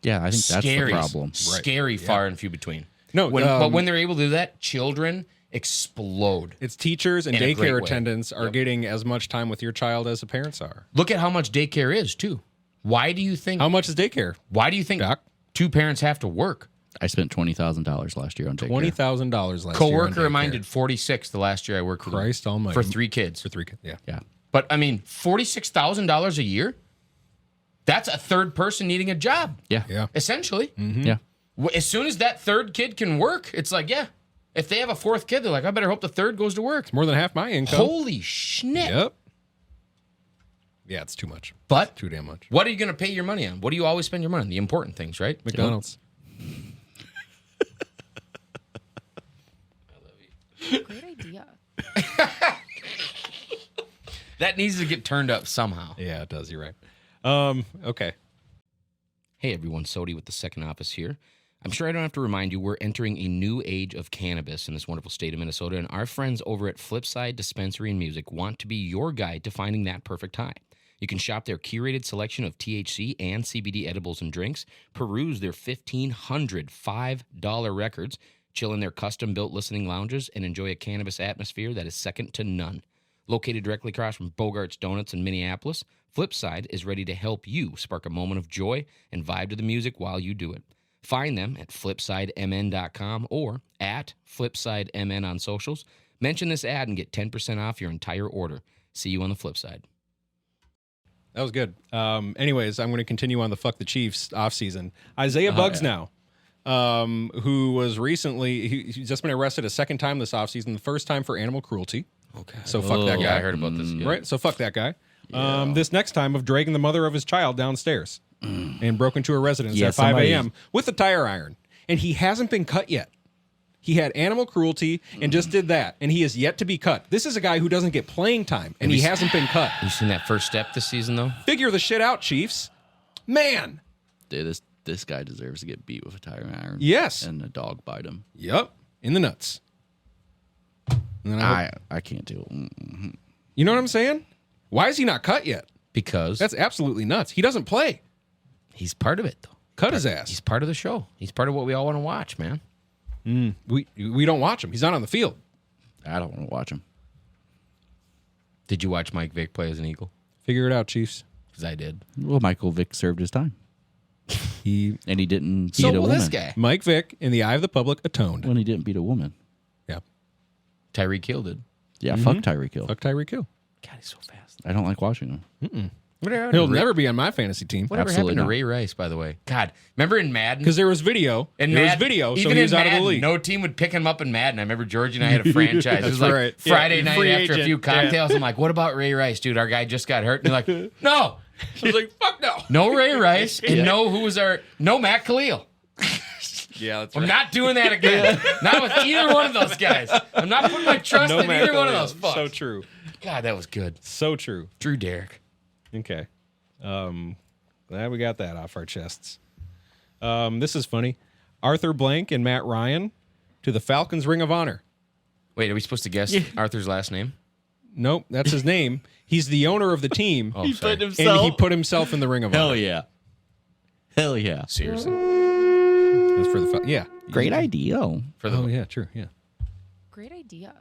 Yeah, I think that's the problem. Scary, far and few between. No, but when they're able to do that, children explode. It's teachers and In a great daycare way. attendants are getting as much time with your child as the parents are. Look at how much daycare is too. Why do you think? How much is daycare? Why do you think Doc? two parents have to work? I spent $20,000 last year on daycare. $20,000 last year. Coworker of mine did 46 the last year I worked with him. Christ almighty. For 3 kids. For 3 kids. Yeah. Yeah. But I mean, $46,000 a year? That's a third person needing a job. Yeah. Yeah. Essentially. Yeah. As soon as that third kid can work, it's like, yeah. If they have a fourth kid, they're like, I better hope the third goes to work. More than half my income. Holy schnick. Yep. Yeah, it's too much. But Too damn much. what are you going to pay your money on? What do you always spend your money on? The important things, right? McDonald's. Great idea. That needs to get turned up somehow. Yeah, it does. You're right. Okay. Hey everyone, Sodi with the Second Office here. I'm sure I don't have to remind you we're entering a new age of cannabis in this wonderful state of Minnesota, and our friends over at Flipside Dispensary and Music want to be your guide to finding that perfect high. You can shop their curated selection of THC and CBD edibles and drinks, peruse their 1,500 $5 records, chill in their custom-built listening lounges, and enjoy a cannabis atmosphere that is second to none. Located directly across from Bogart's Donuts in Minneapolis, Flipside is ready to help you spark a moment of joy and vibe to the music while you do it. Find them at flipsidemn.com or at flipsidemn on socials. Mention this ad and get 10% off your entire order. See you on the flip side. That was good. Anyways, I'm going to continue on the fuck the Chiefs offseason. Isaiah Buggs now, who was recently, he's just been arrested a second time this offseason, the first time for animal cruelty. Okay. So fuck that guy. Yeah, I heard about this. Yeah. Right? So fuck that guy. This next time of dragging the mother of his child downstairs and broke into a residence at 5 a.m. with a tire iron. And he hasn't been cut yet. He had animal cruelty and just did that. And he is yet to be cut. This is a guy who doesn't get playing time, and he hasn't been cut. You seen that first step this season, though? Figure the shit out, Chiefs. Man. Dude, this guy deserves to get beat with a tire iron. Yes. And a dog bite him. Yep. In the nuts. And then I can't do it. Mm-hmm. You know what I'm saying? Why is he not cut yet? Because That's absolutely nuts. He doesn't play. he's part of it, though. Cut his ass. He's part of the show. He's part of what we all want to watch, man. We don't watch him. He's not on the field. I don't want to watch him. Did you watch Mike Vick play as an Eagle? Figure it out, Chiefs. Because I did. Well, Michael Vick served his time. He He didn't beat So a will woman. this guy. Mike Vick, in the eye of the public, atoned. When he didn't beat a woman. Yeah. Tyreek Hill did. Yeah, fuck Tyreek Hill. Fuck Tyreek Hill. God, he's so fast. I don't like watching him. He'll never be on my fantasy team. Whatever Absolutely happened to not. Ray Rice, by the way? God, remember in Madden? Because there was video. In there was Madden- video, so even he was in out of the Madden, league. No team would pick him up in Madden. I remember George and I had a franchise. It was like right. Yeah, Friday night free after a agent. few cocktails. I'm like, what about Ray Rice, dude? Our guy just got hurt. And they're like, no. I was like, fuck no. No Ray Rice and no Matt Khalil. Yeah, that's I'm not doing that again. Not with either one of those guys. I'm not putting my trust in either one of those fucks. So true. God, that was good. So true. Drew Derrick. Okay. Glad we got that off our chests. This is funny. Arthur Blank and Matt Ryan to the Falcons Ring of Honor. Wait, are we supposed to guess Arthur's last name? Nope, that's his name. He's the owner of the team. Oh, sorry. And he put himself in the Ring of Honor. Hell yeah. Hell yeah. Seriously. That's for the yeah. Great idea. For the Oh yeah, true. Yeah. Great idea.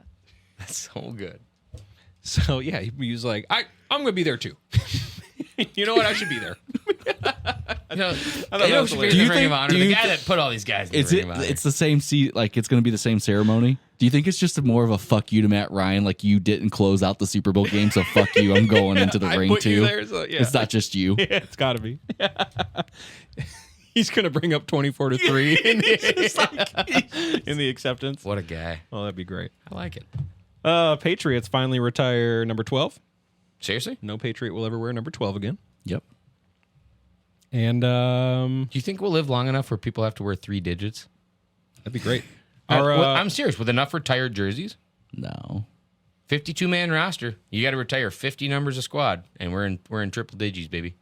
That's so good. So yeah, he was like, I'm gonna be there too. You know what? I should be there. You know, that you know was who should be hilarious. in Do you the Ring of think- Honor? do The you guy thi- that put all these guys in It's the Ring of Honor. it's the same like it's going to be the same ceremony. Do you think it's just more of a fuck you to Matt Ryan, like you didn't close out the Super Bowl game, so fuck you, I'm going into the I ring put you too. there, so, yeah. It's not just you. Yeah, it's got to be. He's gonna bring up 24-3 in the acceptance. What a guy. Oh, that'd be great. I like it. Patriots finally retire number 12. Seriously? No Patriot will ever wear number 12 again. Yep. And Do you think we'll live long enough where people have to wear 3 digits? that'd be great. I'm serious. With enough retired jerseys, No. 52-man roster, you got to retire 50 numbers a squad, and we're in triple digits, baby.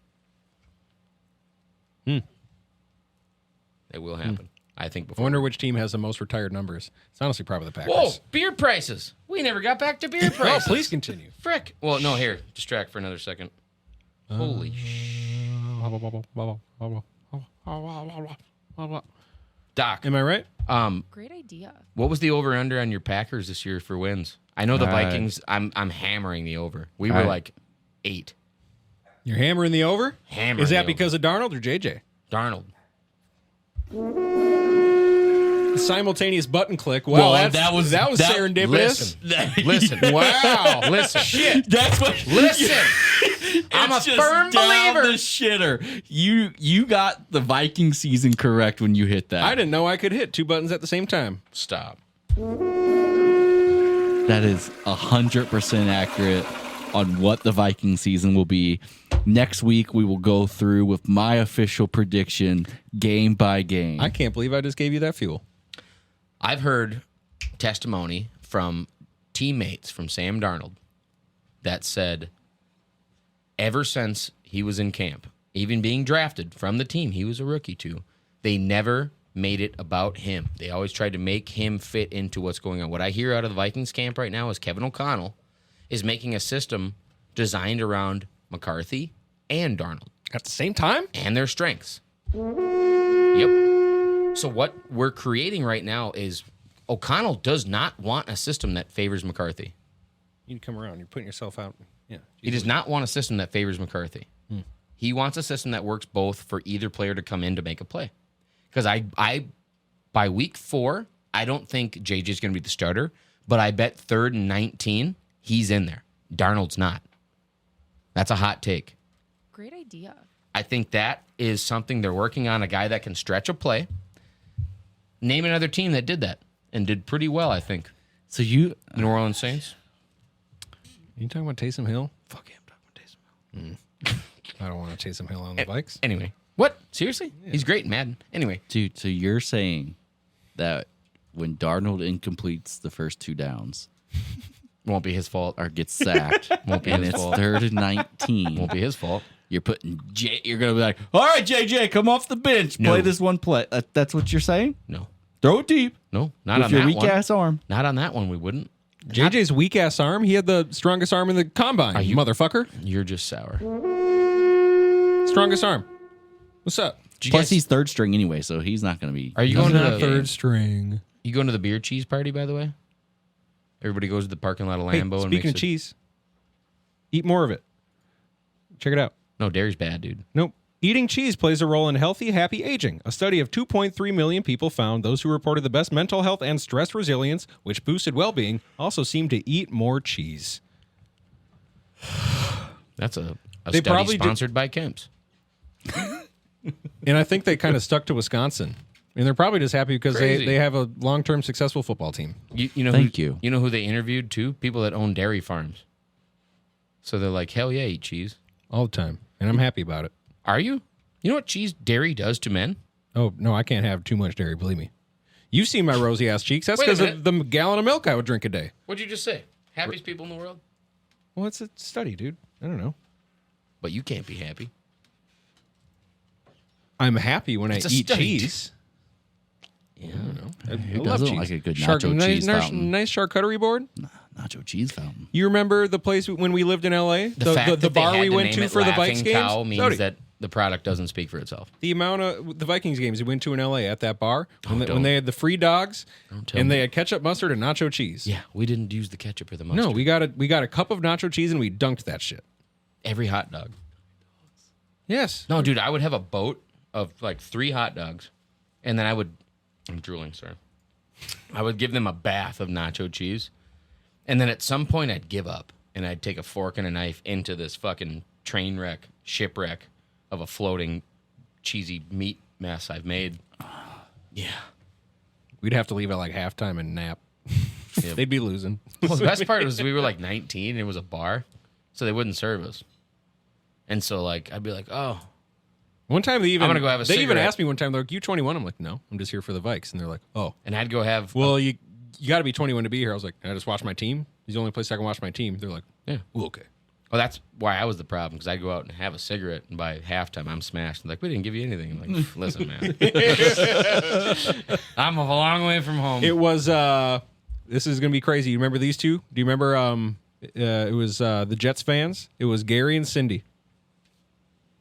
It will happen. I think I before. wonder which team has the most retired numbers. It's honestly probably the Packers. Whoa, beer prices. We never got back to beer prices. Oh, please continue. Frick. Well, no, here. Distract for another second. Holy sh... Doc, Am I right? Great idea. what was the over-under on your Packers this year for wins? I know the Vikings, I'm hammering the over. We were like 8. You're hammering the over? Hammering Is the that over. because of Darnold or JJ? Darnold. Simultaneous button click. Wow, Well, that was serendipitous. Listen. Wow. Listen. Shit. That's what. Listen. I'm a It's just firm down believer. the shitter. You got the Viking season correct when you hit that. I didn't know I could hit 2 buttons at the same time. Stop. That is 100% accurate on what the Viking season will be. Next week, we will go through with my official prediction, game by game. I can't believe I just gave you that fuel. I've heard testimony from teammates from Sam Darnold that said ever since he was in camp, even being drafted from the team he was a rookie to, they never made it about him. They always tried to make him fit into what's going on. What I hear out of the Vikings camp right now is Kevin O'Connell is making a system designed around McCarthy and Darnold At the same time? and their strengths. Yep. So what we're creating right now is O'Connell does not want a system that favors McCarthy. You can come around. You're putting yourself out. Yeah. He does not want a system that favors McCarthy. He wants a system that works both for either player to come in to make a play. Because I by week 4, I don't think JJ's going to be the starter, but I bet 3rd and 19, he's in there. Darnold's not. That's a hot take. Great idea. I think that is something they're working on, a guy that can stretch a play. Name another team that did that and did pretty well, I think. So you, New Orleans Saints? You talking about Taysom Hill? Fuck yeah, I'm talking about Taysom. I don't want to Taysom Hill on the Vikes. Anyway. What? Seriously? Yeah. He's great in Madden. Anyway. dude, so you're saying that when Darnold incompletes the first 2 downs Won't be his fault. or gets sacked, Won't be and his it's fault. 3rd and 19, Won't be his fault. you're putting you're gonna be like, all right, JJ, come off the bench, play No. this one play. That's what you're saying? No. Throw it deep No, not with on your that weak one. ass arm. Not on that one, we wouldn't. JJ's weak ass arm. He had the strongest arm in the combine. you- motherfucker? You're just sour. Strongest arm. What's up? Did you Plus, guys- he's 3rd string anyway, so he's not gonna be. Are you going to the third string? You going to the beer cheese party, by the way? Everybody goes to the parking lot of Hey, Lambeau and speaking makes of cheese, eat more of it. Check it out. No, dairy's bad, dude. Nope. Eating cheese plays a role in healthy, happy aging. A study of 2.3 million people found those who reported the best mental health and stress resilience, which boosted well-being, also seemed to eat more cheese. That's a They study probably sponsored by Kemp's. And I think they kind of stuck to Wisconsin. And they're probably just happy because Crazy. they have a long-term successful football team. You know Thank who, you. You know who they interviewed too? People that own dairy farms. So they're like, hell yeah, eat cheese. All the time. And I'm happy about it. Are you? You know what cheese dairy does to men? Oh, no, I can't have too much dairy, believe me. You've seen my rosy-ass cheeks. That's Wait a because of minute. the gallon of milk I would drink a day. What'd you just say? Happiest people in the world? Well, it's a study, dude. I don't know. But you can't be happy. I'm happy when It's I a eat study. cheese. Yeah. I Who love doesn't cheese. like a good nacho nice, cheese nice, fountain? nice charcuterie board. Nacho cheese fountain. You remember the place when we lived in L.A.? The fact that they bar had we to went name to it for the Laughing Vikes games? Cow means Sorry. that the product doesn't speak for itself. The amount of the Vikings games we went to in L.A. at that bar, when don't. they had the free dogs, tell and me. they had ketchup, mustard, and nacho cheese. Yeah, we didn't use the ketchup or the mustard. No, we got a cup of nacho cheese and we dunked that shit. Every hot dog. Yes. No, dude, I would have a boat of like 3 hot dogs, and then I'm drooling, sir. I would give them a bath of nacho cheese, and then at some point I'd give up, and I'd take a fork and a knife into this fucking train wreck, shipwreck of a floating cheesy meat mess I've made. Yeah. We'd have to leave at like halftime and nap. They'd be losing. Well, the best part was we were like 19, and it was a bar, so they wouldn't serve us. And so, like, I'd be like, oh. One time they even I'm gonna go have a they even cigarette. asked me one time, they're like, "You 21?" I'm like, "No, I'm just here for the Vikes." And they're like, "Oh, And I'd go have, well, you got to be 21 to be here." I was like, "Can I just watch my team? He's the only place I can watch my team." They're like, yeah. "Well, okay." Well, that's why I was the problem, because I'd go out and have a cigarette, and by halftime, I'm smashed. Like, we didn't give you anything. I'm like, listen, man. I'm a long way from home. It was this is gonna be crazy. You remember these two? Do you remember it was the Jets fans? It was Gary and Cindy,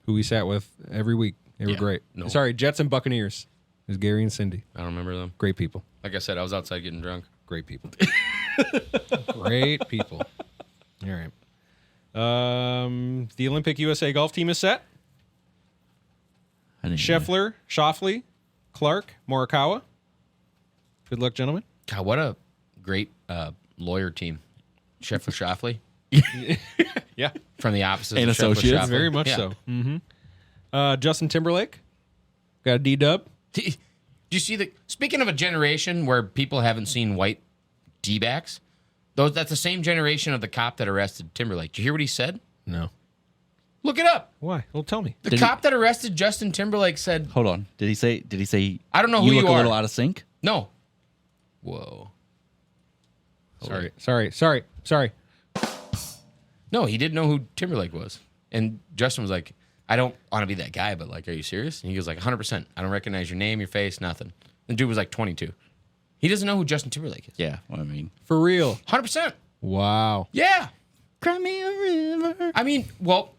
who we sat with every week. They were Yeah, great. no. Sorry, Jets and Buccaneers. It was Gary and Cindy. I don't remember them. Great people. Like I said, I was outside getting drunk. Great people. Great people. All right. The Olympic USA golf team is set. I didn't Scheffler, Schauffele, Clark, Morikawa. Good luck, gentlemen. God, what a great lawyer team. Scheffler Shoffley Yeah, from the opposite And of Scheffler associates, Shoffley. very much Yeah. so. Mm-hmm. Justin Timberlake. Got a D-dub. Do you see the? Speaking of a generation where people haven't seen white D-backs, that's the same generation of the cop that arrested Timberlake. Did you hear what he said? No. Look it up. Why? Well, tell me. The Did cop that arrested Justin Timberlake said, Hold on. Did he say? I don't know who you you look are. a little out of sync? "No." Whoa. Sorry. No, he didn't know who Timberlake was. And Justin was like, I don't want to be that guy, but like, are you serious? And he goes like, 100%. I don't recognize your name, your face, nothing. The dude was like 22. He doesn't know who Justin Timberlake is. Yeah. Well, I mean, For real. 100%. Wow. Yeah. cry me a river. I mean, well,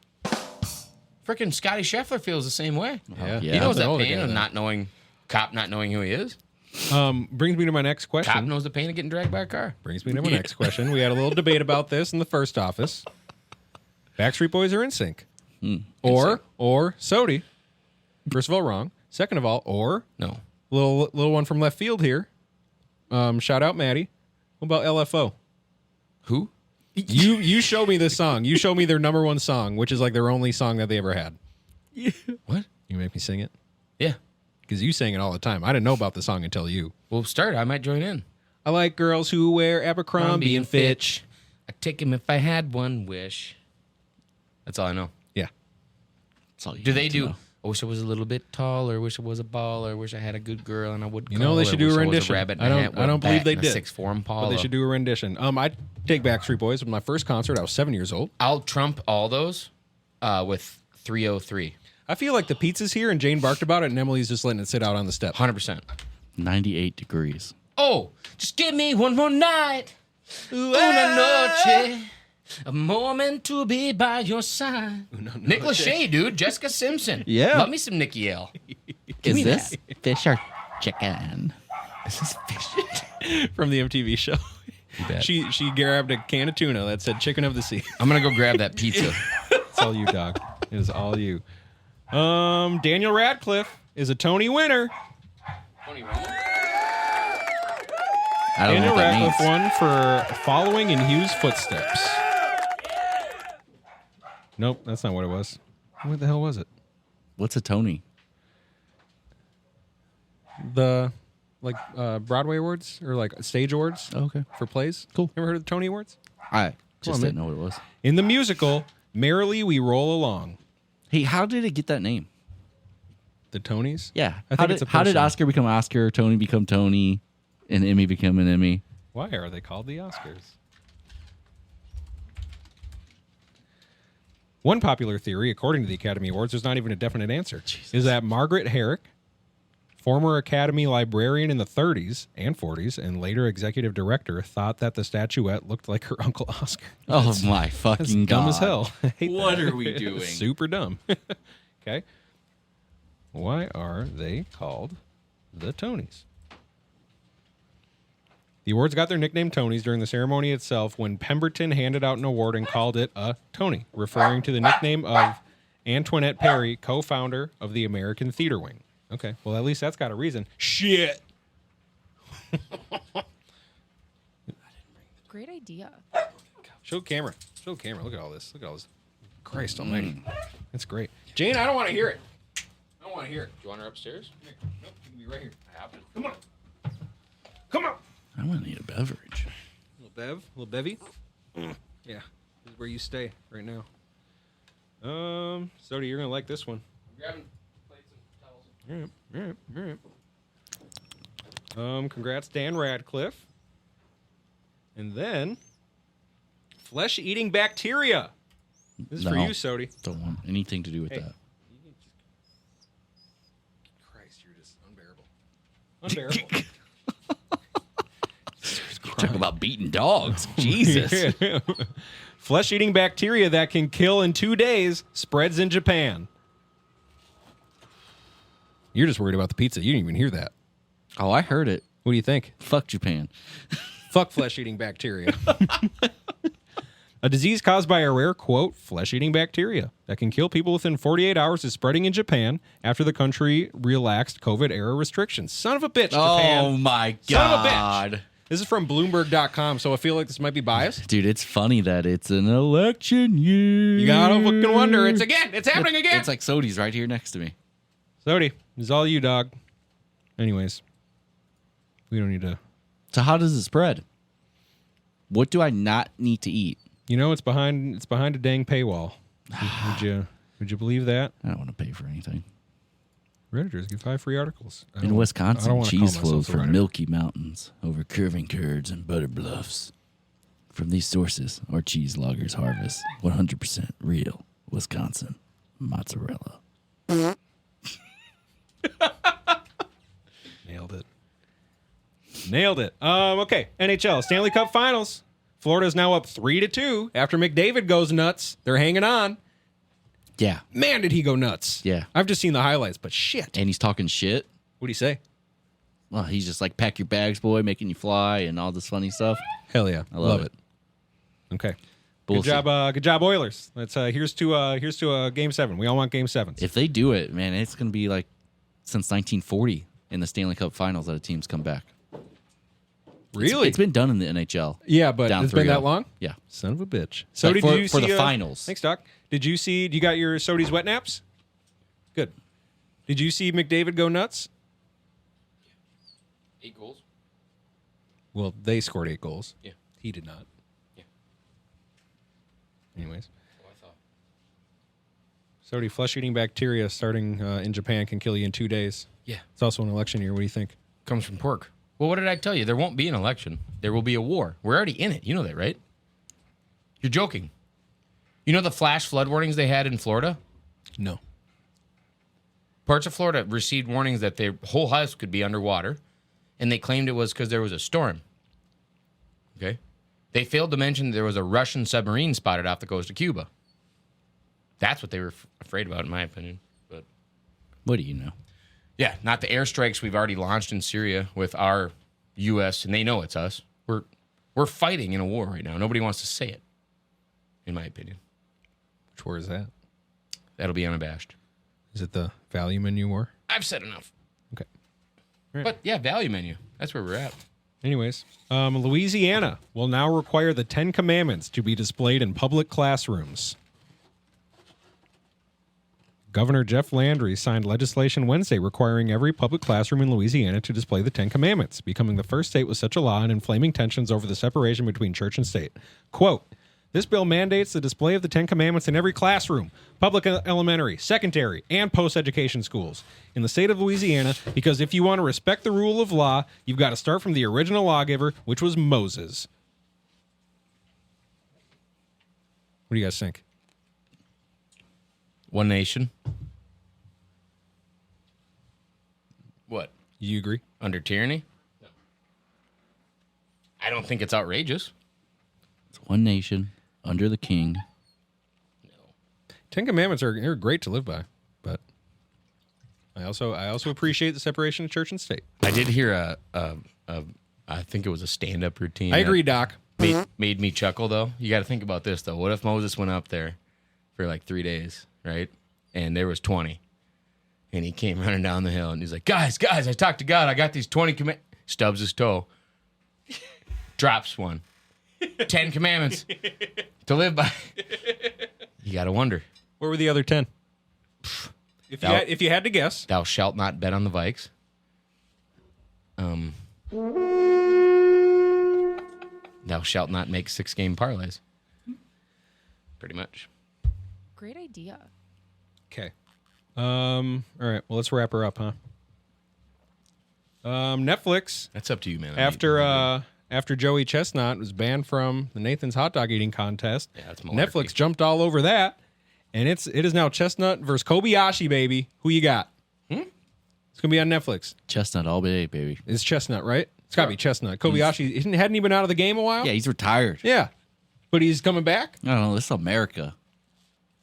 freaking Scotty Scheffler feels the same way. Yeah. He knows That's an that older pain guy, of though. not knowing who he is. Brings me to my next Cop question. knows the pain of getting dragged by a car. Brings me to my next question. We had a little debate about this in the first office. Backstreet Boys are in sync. Or Sodi. First of all, wrong. Second of all, or No. little one from left field here. Shout out Maddie. What about LFO? Who? You show me this song. You show me their number one song, which is like their only song that they ever had. What? You make me sing it? Yeah. Because you sang it all the time. I didn't know about the song until you. Well, start. I might join in. I like girls who wear Abercrombie and Fitch. I'd take him if I had one wish. That's all I know. Yeah. That's all you Do need they to do? know. I wish I was a little bit taller. Wish I was a baller. Wish I had a good girl and I would. You know they call her. should do Wish a I was rendition. rabbit I in a don't- hat I with don't a believe bat they and a did. sixth form But Paula. they should do a rendition. I take Backstreet Boys with my first concert. I was 7 years old. I'll trump all those with 303. I feel like the pizza's here and Jane barked about it and Emily's just letting it sit out on the step. 100%. 98 degrees. Oh, just give me one more night. Una noche. A moment to be by your side. Nick Lachey, dude. Jessica Simpson. Yeah. Love me some Nikki L. Is me this fish or chicken? Is this fish? From the MTV show. bet. She grabbed a can of tuna that said chicken of the sea. I'm going to go grab that pizza. It's all you, dog. It is all you. Daniel Radcliffe is a Tony winner. I don't Daniel know what that Radcliffe means. won for following in Hughes' footsteps. Nope, that's not what it was. What the hell was it? What's a Tony? The Broadway awards or like stage awards Okay. for plays. Cool. Ever heard of the Tony Awards? I just on, didn't man. know what it was. In the musical Merrily We Roll Along. Hey, how did it get that name? The Tonys? Yeah. I think it's a how did person. Oscar become Oscar, Tony become Tony, and Emmy become an Emmy? Why are they called the Oscars? One popular theory, according to the Academy Awards, there's not even a definite answer, is that Margaret Herrick, former Academy librarian in the 30s and 40s, and later executive director, thought that the statuette looked like her Uncle Oscar. Oh my fucking Dumb god! as hell. I hate What that. are we doing? Super dumb. Okay. Why are they called the Tonys? The awards got their nickname Tonys during the ceremony itself when Pemberton handed out an award and called it a Tony, referring to the nickname of Antoinette Perry, co-founder of the American Theater Wing. Okay, well, at least that's got a reason. Shit! Great idea. Show camera. Show camera. Look at all this. Look at all this. Christ almighty. That's great. Jane, I don't want to hear it. I don't want to hear it. Do you want her upstairs? Nope, you can be right here. I have to. Come on. Come on. I'm gonna need a beverage. Little Bev, little Bevy. Yeah, this is where you stay right now. Sody, you're gonna like this one. I'm grabbing plates and towels. All right. Congrats, Dan Radcliffe. And then, flesh-eating bacteria. This is for No. you, Sody. Don't want anything to do with Hey. that. Christ, you're just unbearable. Unbearable. Talk about beating dogs. Jesus. Flesh-eating bacteria that can kill in 2 days spreads in Japan. You're just worried about the pizza. You didn't even hear that. Oh, I heard it. What do you think? Fuck Japan. Fuck flesh-eating bacteria. A disease caused by a rare, quote, flesh-eating bacteria that can kill people within 48 hours is spreading in Japan after the country relaxed COVID-era restrictions. Son of a bitch, Japan. Oh my Son of a bitch. god. This is from Bloomberg.com, so I feel like this might be biased. Dude, it's funny that it's an election year. You gotta fucking wonder. It's happening again. It's like Sodi's right here next to me. Sody, it's all you, dog. Anyways, we don't need to. So how does it spread? What do I not need to eat? You know, it's behind a dang paywall. Would you believe that? I don't want to pay for anything. Redditors get 5 free articles. I In don't Wisconsin, wanna call cheese myself flows a from Redditor. milky mountains over curving curds and butter bluffs. From these sources, our cheese loggers harvest 100% real Wisconsin mozzarella. Nailed it. Okay. NHL Stanley Cup Finals. Florida's now up 3-2 after McDavid goes nuts. They're hanging on. Yeah. Man, did he go nuts. Yeah. I've just seen the highlights, but shit. And he's talking shit. What do you say? Well, he's just like, pack your bags, boy, making you fly and all this funny stuff. Hell yeah. I love it. Okay. But we'll Good job, Oilers. Let's here's to Game 7. We all want Game 7s. If they do it, man, it's going to be like since 1940 in the Stanley Cup Finals that a team's come back. Really? It's been done in the NHL. Yeah, but Down it's been 3-0. that long? Yeah. Son of a bitch. So Like did you for see the finals. Thanks, Doc. Did you got your Sodi's wet naps? Good. Did you see McDavid go nuts? 8 goals. Well, they scored 8 goals. Yeah. He did not. Yeah. Anyways. So I thought. Sodi, flesh-eating bacteria starting in Japan can kill you in 2 days. Yeah. It's also an election year. What do you think? Comes from pork. Well, what did I tell you? There won't be an election. There will be a war. We're already in it. You know that, right? You're joking. You know the flash flood warnings they had in Florida? No. Parts of Florida received warnings that their whole house could be underwater, and they claimed it was because there was a storm. Okay? They failed to mention there was a Russian submarine spotted off the coast of Cuba. That's what they were afraid about, in my opinion. But What do you know? yeah, not the airstrikes we've already launched in Syria with our U.S., and they know it's us. We're fighting in a war right now. Nobody wants to say it, in my opinion. Which war is that? That'll be unabashed. Is it the value menu war? I've said enough. Okay. But yeah, value menu. That's where we're at. Anyways, Louisiana will now require the 10 Commandments to be displayed in public classrooms. Governor Jeff Landry signed legislation Wednesday requiring every public classroom in Louisiana to display the 10 Commandments, becoming the first state with such a law and inflaming tensions over the separation between church and state. Quote, this bill mandates the display of the 10 Commandments in every classroom, public elementary, secondary, and post-education schools in the state of Louisiana, because if you want to respect the rule of law, you've got to start from the original lawgiver, which was Moses. What do you guys think? One nation. What? You agree? Under tyranny? No. I don't think it's outrageous. It's one nation under the king. 10 Commandments are great to live by, but I also appreciate the separation of church and state. I did hear I think it was a stand-up routine. I agree, Doc. Made me chuckle, though. You got to think about this, though. What if Moses went up there for like 3 days, right? And there was 20. And he came running down the hill, and he's like, guys, I talked to God. I got these 20 commandments. Stubs his toe. Drops one. 10 commandments to live by. You got to wonder. Where were the other 10? If you had to guess. Thou shalt not bet on the Vikes. Thou shalt not make 6-game parlays. Pretty much. Great idea. Okay. All right. Well, let's wrap her up, huh? Netflix, That's up to you, man. after Joey Chestnut was banned from the Nathan's hot dog eating contest, Yeah, that's malarkey. Netflix jumped all over that, and it is now Chestnut versus Kobayashi, baby. Who you got? It's gonna be on Netflix. Chestnut all day, baby. It's Chestnut, right? It's gotta be Chestnut. Kobayashi hadn't he been out of the game a while? Yeah, he's retired. Yeah. But he's coming back. I don't know. This is America.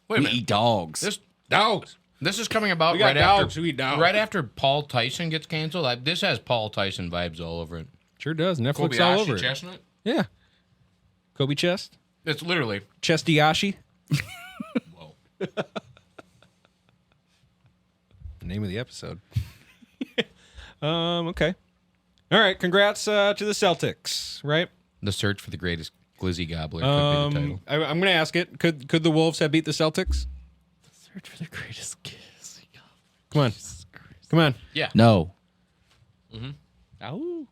Wait a We minute. eat dogs. This dogs. This is coming about We got right dogs after who eat dogs. right after Paul Tyson gets canceled. This has Paul Tyson vibes all over it. Sure does. Netflix all over it. Chestnut. Yeah. Kobe Chest. It's literally. Chestiashi. Whoa. The name of the episode. Okay. All right. Congrats to the Celtics, right? The search for the greatest glizzy gobbler could be the title. I'm going to ask it. Could the Wolves have beat the Celtics? Search for the greatest kiss. Come on. Come on. Yeah. No. Ow.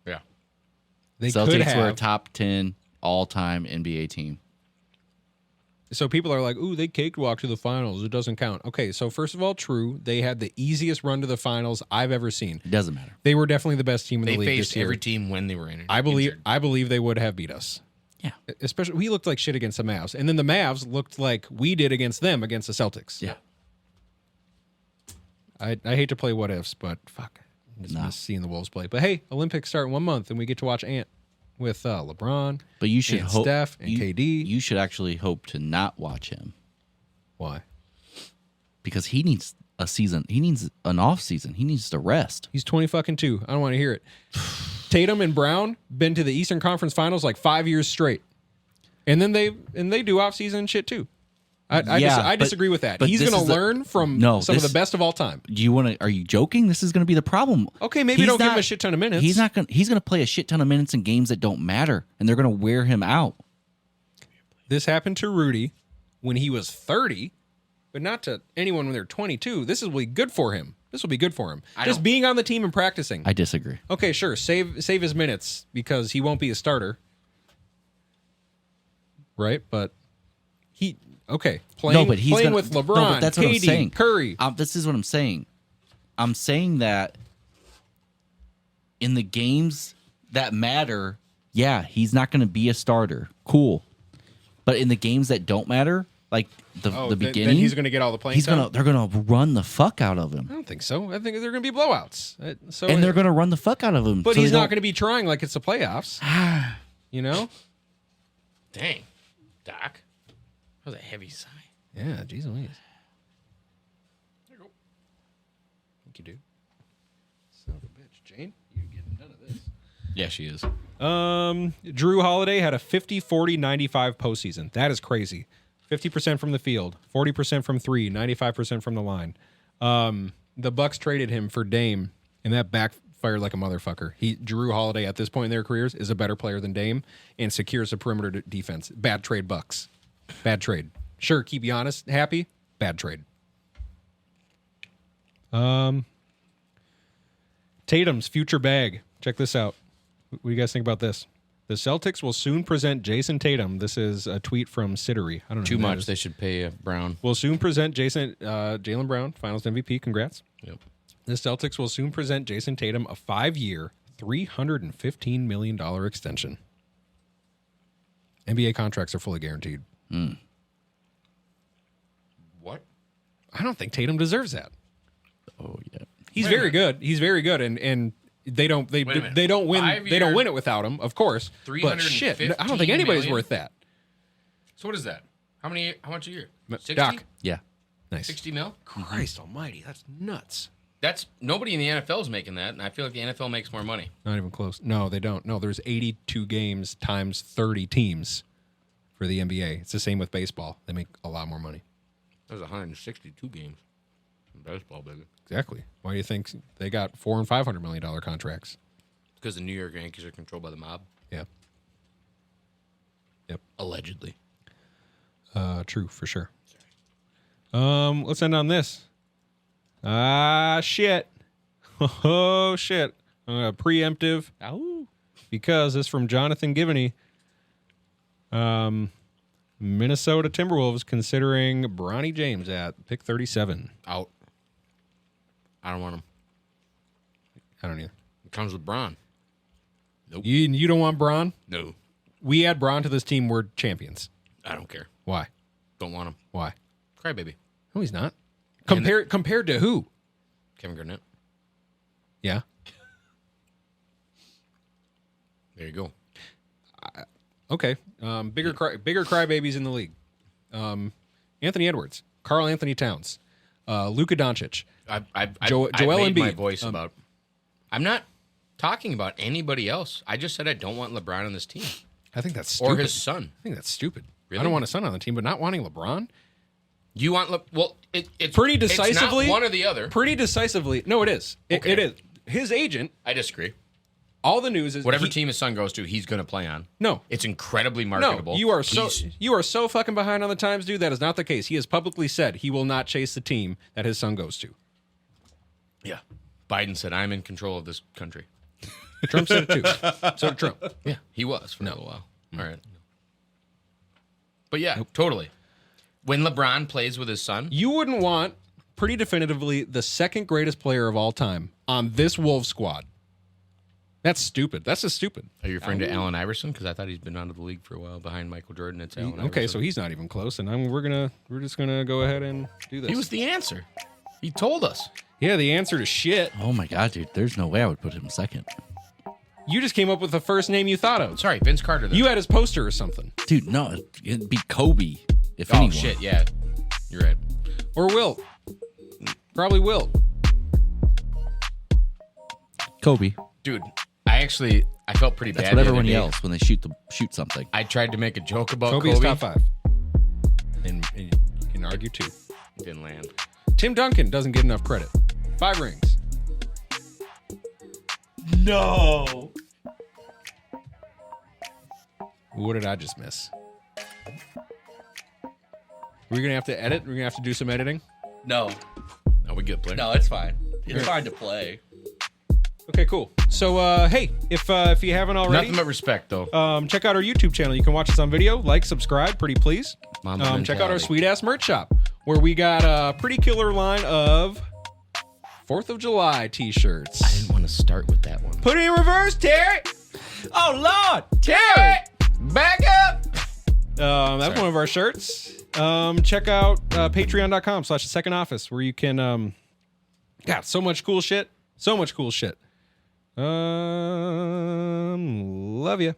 Yeah. They could Celtics were a have. top 10 all-time NBA team. So people are like, ooh, they cakewalked to the finals. It doesn't count. Okay, so first of all, true. They had the easiest run to the finals I've ever seen. It doesn't matter. They were definitely the best team in They the league faced this year. every team when they were in it. I believe Injured. they would have beat us. Yeah. Especially we looked like shit against the Mavs. And then the Mavs looked like we did against them against the Celtics. Yeah. I hate to play what ifs, but fuck. I just miss seeing the Wolves play. But hey, Olympics start in 1 month and we get to watch Ant with LeBron. But you should and hope Steph and KD. You should actually hope to not watch him Why? because he needs a season. He needs an off season. He needs to rest. He's 20-2. I don't want to hear it. Tatum and Brown been to the Eastern Conference Finals like 5 years straight. And then they do off season shit too. I disagree with that. but He's this going is to the- learn from No, some of this- the best of all time. Do you want to? Are you joking? This is going to be the problem. Okay, maybe He's don't give not- him a shit ton of minutes. He's not going. He's going to play a shit ton of minutes in games that don't matter, and they're going to wear him out. This happened to Rudy when he was 30, but not to anyone when they're 22. This will be good for him. This will be good for him. Just being on the team and practicing. I disagree. Okay, sure. Save his minutes because he won't be a starter. Right? But playing but he's playing gonna, with LeBron, no, but that's what I'm KD, saying. Curry. This is what I'm saying. I'm saying that in the games that matter, yeah, he's not going to be a starter. Cool. But in the games that don't matter, like the beginning, then he's going to get all the playing time? they're going to run the fuck out of him. I don't think so. I think they're going to be blowouts. And they're going to run the fuck out of him. But so he's they not don't- going to be trying like it's the playoffs. You know? Dang. Doc. That was a heavy sigh. Yeah, geez Louise. There you go. Thank you, dude. Son of a bitch. Jane, you getting none of this. Yeah, she is. Drew Holiday had a 50-40-95 postseason. That is crazy. 50% from the field, 40% from three, 95% from the line. The Bucks traded him for Dame, and that backfired like a motherfucker. Drew Holiday at this point in their careers is a better player than Dame and secures the perimeter defense. Bad trade, Bucks. Bad trade. Sure, keep Giannis happy. Bad trade. Tatum's future bag. Check this out. What do you guys think about this? The Celtics will soon present Jason Tatum. This is a tweet from Sittery. I don't know. Too who that much. is. They should pay Brown. Will soon present Jaylen Brown, Finals MVP. Congrats. Yep. The Celtics will soon present Jason Tatum a 5-year, $315 million extension. NBA contracts are fully guaranteed. What? I don't think Tatum deserves that. Oh yeah. He's Wait a very good. He's very good, and they don't Wait a minute. they don't win 5 they don't year, win it without him, of course. But shit, I don't think anybody's million? worth that. So what is that? How much a year? 60? Doc. Yeah. Nice. 60 mil? Christ Almighty, that's nuts. That's nobody in the NFL is making that, and I feel like the NFL makes more money. Not even close. No, they don't. No, there's 82 games times 30 teams for the NBA. It's the same with baseball. They make a lot more money. There's 162 games in baseball, baby. Exactly. Why do you think they got $400 and $500 million contracts? Because the New York Yankees are controlled by the mob, Yeah. Yep. allegedly. True for sure. Let's end on this. Shit. Oh shit. Preemptive. Ow. Because this is from Jonathan Givney. Minnesota Timberwolves considering Bronny James at pick 37. Out. I don't want him. I don't either. It comes with Braun. Nope. You don't want Bron? No. We add Bron to this team, we're champions. I don't care. Why? Don't want him. Why? Crybaby. No, he's not. Compared to who? Kevin Garnett. Yeah. There you go. Okay. Bigger crybabies in the league. Anthony Edwards, Karl Anthony Towns, Luka Doncic. I've Joel made my Embiid. voice about. I'm not talking about anybody else. I just said I don't want LeBron on this team I think that's stupid. or his son. I think that's stupid. Really? I don't want a son on the team, but not wanting LeBron? You want it's Pretty It's decisively? not one or the other. Pretty decisively. No, it is. Okay. It is. His agent, I disagree. all the news is Whatever team his son goes to, he's going to play on. No. It's incredibly marketable. No, you are He's- so fucking behind on the times, dude. That is not the case. He has publicly said he will not chase the team that his son goes to. Yeah. Biden said I'm in control of this country. Trump said it too. So did Trump. Yeah, he was for a little while. All right. But yeah, totally. When LeBron plays with his son, You wouldn't want, pretty definitively, the second greatest player of all time on this Wolves squad. That's stupid. That's just stupid. are you referring to Allen Iverson? Because I thought he's been out of the league for a while behind Michael Jordan. It's Allen Okay, Iverson. so he's not even close, and we're just gonna go ahead and do this. He was the answer. He told us. Yeah, the answer to shit. Oh my god, dude. There's no way I would put him second. You just came up with the first name you thought of. Sorry, Vince Carter. Then. You had his poster or something. Dude, no, it'd be Kobe. If Oh anyone. shit, yeah. You're right. Or Wilt. Probably Wilt. Kobe. Dude, I felt pretty That's bad. what the other everyone day. yells when they shoot something. I tried to make a joke about Kobe's Kobe. top 5. And can argue too. Didn't land. Tim Duncan doesn't get enough credit. 5 rings. No. What did I just miss? We're gonna have to edit. We're gonna have to do some editing. No. No, we good, player. No, it's fine. It's fine to play. Okay, cool. So, hey, if you haven't already, Nothing but respect, though. check out our YouTube channel. You can watch us on video. Like, subscribe, pretty please. Mamba Check out our mentality. sweet ass merch shop where we got a pretty killer line of 4th of July t-shirts. I didn't want to start with that one. Put it in reverse, Terry. Oh Lord, Terry, back up. That's one of our shirts. Check out patreon.com/the second office where you can got so much cool shit. Love you.